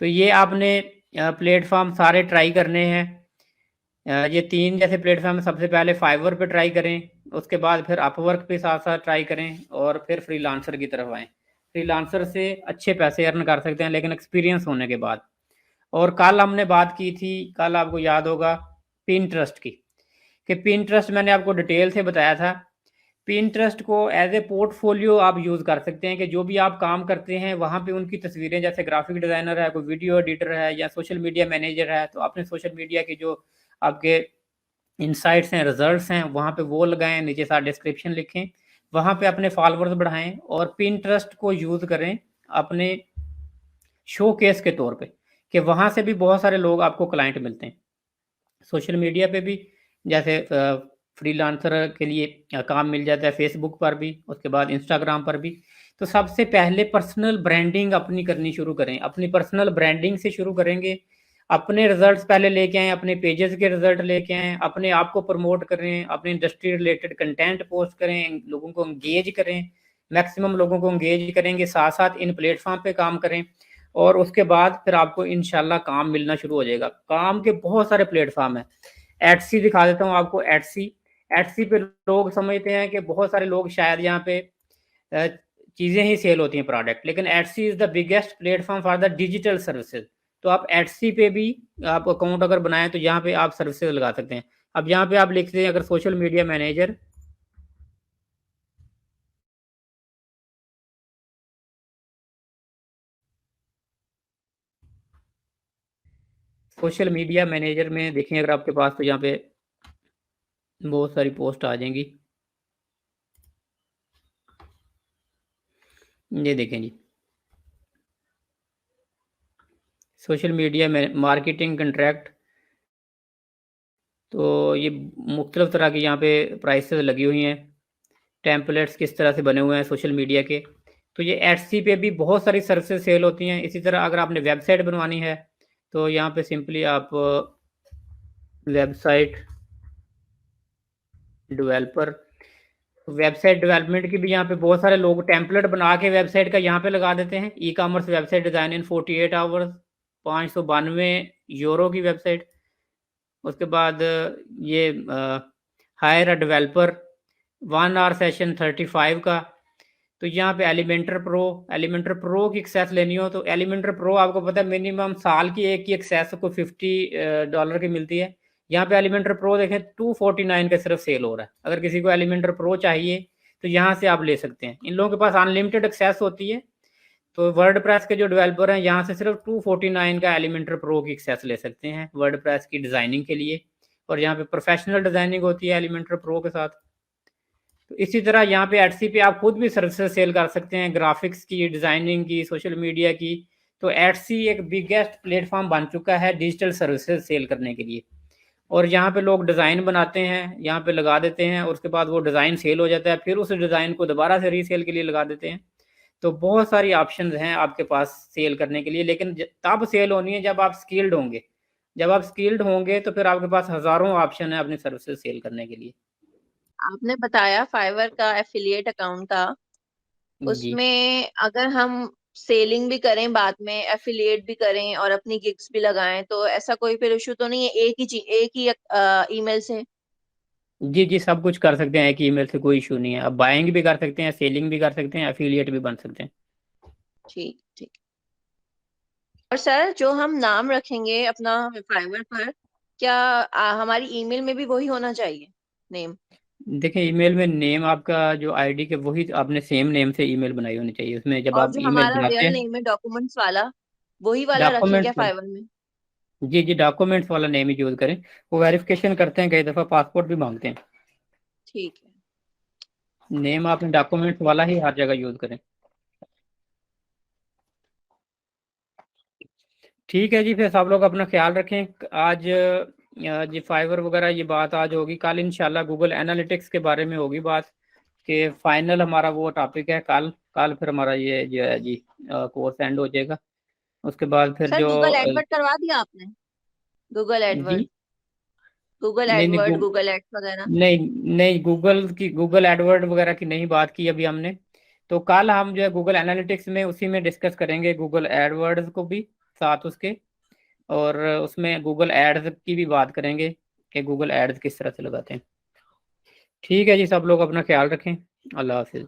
S1: तो ये आपने प्लेटफ़ॉर्म सारे ट्राई करने हैं। ये 3 जैसे प्लेटफ़ॉर्म, सबसे पहले फाइवर पे ट्राई करें, उसके बाद फिर अपवर्क पे साथ-साथ ट्राई करें, और फिर फ्रीलांसर की तरफ आएँ। फ्रीलांसर से अच्छे पैसे अर्न कर सकते हैं, लेकिन एक्सपीरियंस होने के बाद। और कल हमने बात की थी, कल आपको याद होगा पिंटरेस्ट की, कि पिंटरेस्ट मैंने आपको डिटेल से बताया था पिंटरेस्ट को एज ए पोर्टफोलियो आप यूज़ कर सकते हैं कि जो भी आप काम करते हैं वहाँ पे उनकी तस्वीरें, जैसे ग्राफिक डिज़ाइनर है, कोई वीडियो एडिटर है या सोशल मीडिया मैनेजर है, तो आपने सोशल मीडिया के जो आपके इनसाइट्स हैं, रिजल्ट्स हैं, वहाँ पे वो लगाएं, नीचे साथ डिस्क्रिप्शन लिखें, वहाँ पे अपने फॉलोअर्स बढ़ाएं और पिंटरेस्ट को यूज़ करें अपने शो केस के तौर पे, कि वहाँ से भी बहुत सारे लोग आपको क्लाइंट मिलते हैं। सोशल मीडिया पे भी जैसे फ्रीलांसर के लिए काम मिल जाता है, फेसबुक पर भी, उसके बाद इंस्टाग्राम पर भी। तो सबसे पहले पर्सनल ब्रांडिंग अपनी करनी शुरू करें। अपनी पर्सनल ब्रांडिंग से शुरू करेंगे, अपने रिजल्ट्स पहले लेके आएँ, अपने पेजेस के रिजल्ट लेके आएँ, अपने आप को प्रमोट करें, अपनी इंडस्ट्री रिलेटेड कंटेंट पोस्ट करें, लोगों को एंगेज करें, मैक्सिमम लोगों को एंगेज करेंगे, साथ साथ इन प्लेटफॉर्म पे काम करें और उसके बाद फिर आपको इंशाल्लाह काम मिलना शुरू हो जाएगा। काम के बहुत सारे प्लेटफॉर्म हैं। एटसी दिखा देता हूँ आपको। एटसी पे लोग समझते हैं कि बहुत सारे लोग शायद यहाँ पे चीज़ें ही सेल होती हैं, प्रोडक्ट, लेकिन Etsy is the biggest platform for the digital services. तो आप एटसी पे भी आप अकाउंट अगर बनाएं तो यहाँ पे आप सर्विसेज लगा सकते हैं। अब यहाँ पे आप लिखते हैं अगर social media manager, social media manager में देखें अगर आपके पास, तो यहाँ पे बहुत सारी पोस्ट आ जाएंगी। ये देखें जी, सोशल मीडिया में मार्केटिंग कंट्रैक्ट। तो ये मुख्तलिफ तरह की यहाँ पे प्राइसेस लगी हुई हैं, टेम्पलेट्स किस तरह से बने हुए हैं सोशल मीडिया के। तो ये एटसी पे भी बहुत सारी सर्विसेज सेल होती हैं। इसी तरह अगर आपने वेबसाइट बनवानी है तो यहाँ पे सिंपली आप वेबसाइट डेवलपर, वेबसाइट डेवलपमेंट की भी यहाँ पे बहुत सारे लोग टेम्पलेट बना के वेबसाइट का यहाँ पे लगा देते हैं। E commerce website design in 48 hours, 592 euro की वेबसाइट। उसके बाद ये hire a developer 1 hour session 35 का। तो यहाँ पे एलिमेंटर प्रो की एक्सेस लेनी हो तो एलिमेंटर प्रो आपको पता है मिनिमम साल की एक की एक्सेस को $50 की मिलती है। यहाँ पे एलिमेंटर प्रो देखें 249 का सिर्फ सेल हो रहा है। अगर किसी को एलिमेंटर प्रो चाहिए तो यहाँ से आप ले सकते हैं। इन लोगों के पास अनलिमिटेड एक्सेस होती है। तो वर्डप्रेस के जो डेवलपर हैं यहाँ से सिर्फ 249 का एलिमेंटर प्रो की एक्सेस ले सकते हैं वर्डप्रेस की डिज़ाइनिंग के लिए, और यहाँ पे प्रोफेशनल डिज़ाइनिंग होती है एलिमेंटर प्रो के साथ। तो इसी तरह यहाँ पे एटसी पे आप खुद भी सर्विसेज सेल कर सकते हैं, ग्राफिक्स की, डिज़ाइनिंग की, सोशल मीडिया की। तो एटसी एक बिगेस्ट प्लेटफॉर्म बन चुका है डिजिटल सर्विसेज सेल करने के लिए। और यहाँ पे लोग डिज़ाइन बनाते हैं, यहाँ पे लगा देते हैं और उसके बाद वो डिज़ाइन सेल हो जाता है, फिर उस डिज़ाइन को दोबारा से रीसेल के लिए लगा देते हैं। तो बहुत सारी ऑप्शंस हैं आपके पास सेल करने के लिए, लेकिन तब सेल होनी है जब आप स्किल्ड होंगे। जब आप स्किल्ड होंगे तो फिर आपके पास हज़ारों ऑप्शन है अपनी सर्विसेज सेल करने के लिए।
S3: आपने बताया फाइवर का एफिलिएट अकाउंट का,
S1: जी
S3: उसमें अगर हम सेलिंग भी करें, बाद में एफिलिएट भी करें और अपनी गिग्स भी लगाएं, तो ऐसा कोई फिर इशू तो नहीं है एक ही ईमेल से?
S1: जी जी, सब कुछ कर सकते हैं एक ईमेल से, कोई इशू नहीं है। आप बाइंग भी कर सकते हैं, सेलिंग भी कर सकते हैं, एफिलिएट भी बन सकते हैं।
S3: ठीक ठीक। और सर जो हम नाम रखेंगे अपना फाइवर पर, क्या हमारी ईमेल में भी वही होना चाहिए नेम?
S1: देखिए ईमेल में नेम आपका जो आईडी के वही आपने सेम नेम से ईमेल बनाई होनी चाहिए। उसमें जब
S3: और
S1: आप
S3: जो
S1: ईमेल
S3: हमारा
S1: बनाते
S3: रियल
S1: हैं,
S3: नेम है डॉक्यूमेंट्स वाला, वही वाला रखें क्या
S1: डॉक्यूमेंट्स,
S3: फाइवर में?
S1: जी जी, डॉक्यूमेंट्स वाला नेम ही यूज करें। वो वेरिफिकेशन करते हैं, कई दफ़ा पासपोर्ट भी मांगते हैं।
S3: ठीक है।
S1: नेम आपने डॉक्यूमेंट्स वाला ही हर जगह यूज करें। ठीक है जी, फिर सब लोग अपना ख्याल रखें। आज ये फाइवर वगैरह ये बात आज होगी, कल इंशाल्लाह गूगल एनालिटिक्स के बारे में होगी बात, कि फाइनल हमारा वो टॉपिक है कल। कल फिर हमारा ये जो है जी कोर्स एंड हो जाएगा। उसके बाद फिर
S3: सर
S1: जो
S3: गूगल एडवर्ड करवा दिया आपने? गूगल
S1: जी,
S3: एडवर्ड, गूगल
S1: नहीं नहीं
S3: एडवर्ड, गूगल एड्स वगैरह?
S1: नहीं नहीं, गूगल एडवर्ड वगैरह की नहीं बात की अभी हमने। तो कल हम जो है गूगल एनालिटिक्स में उसी में डिस्कस करेंगे गूगल एडवर्ड्स को भी साथ उसके, और उसमें गूगल एड्स की भी बात करेंगे कि गूगल एड्स किस तरह से लगाते हैं। ठीक है जी, सब लोग अपना ख्याल रखें। अल्लाह हाफिज़।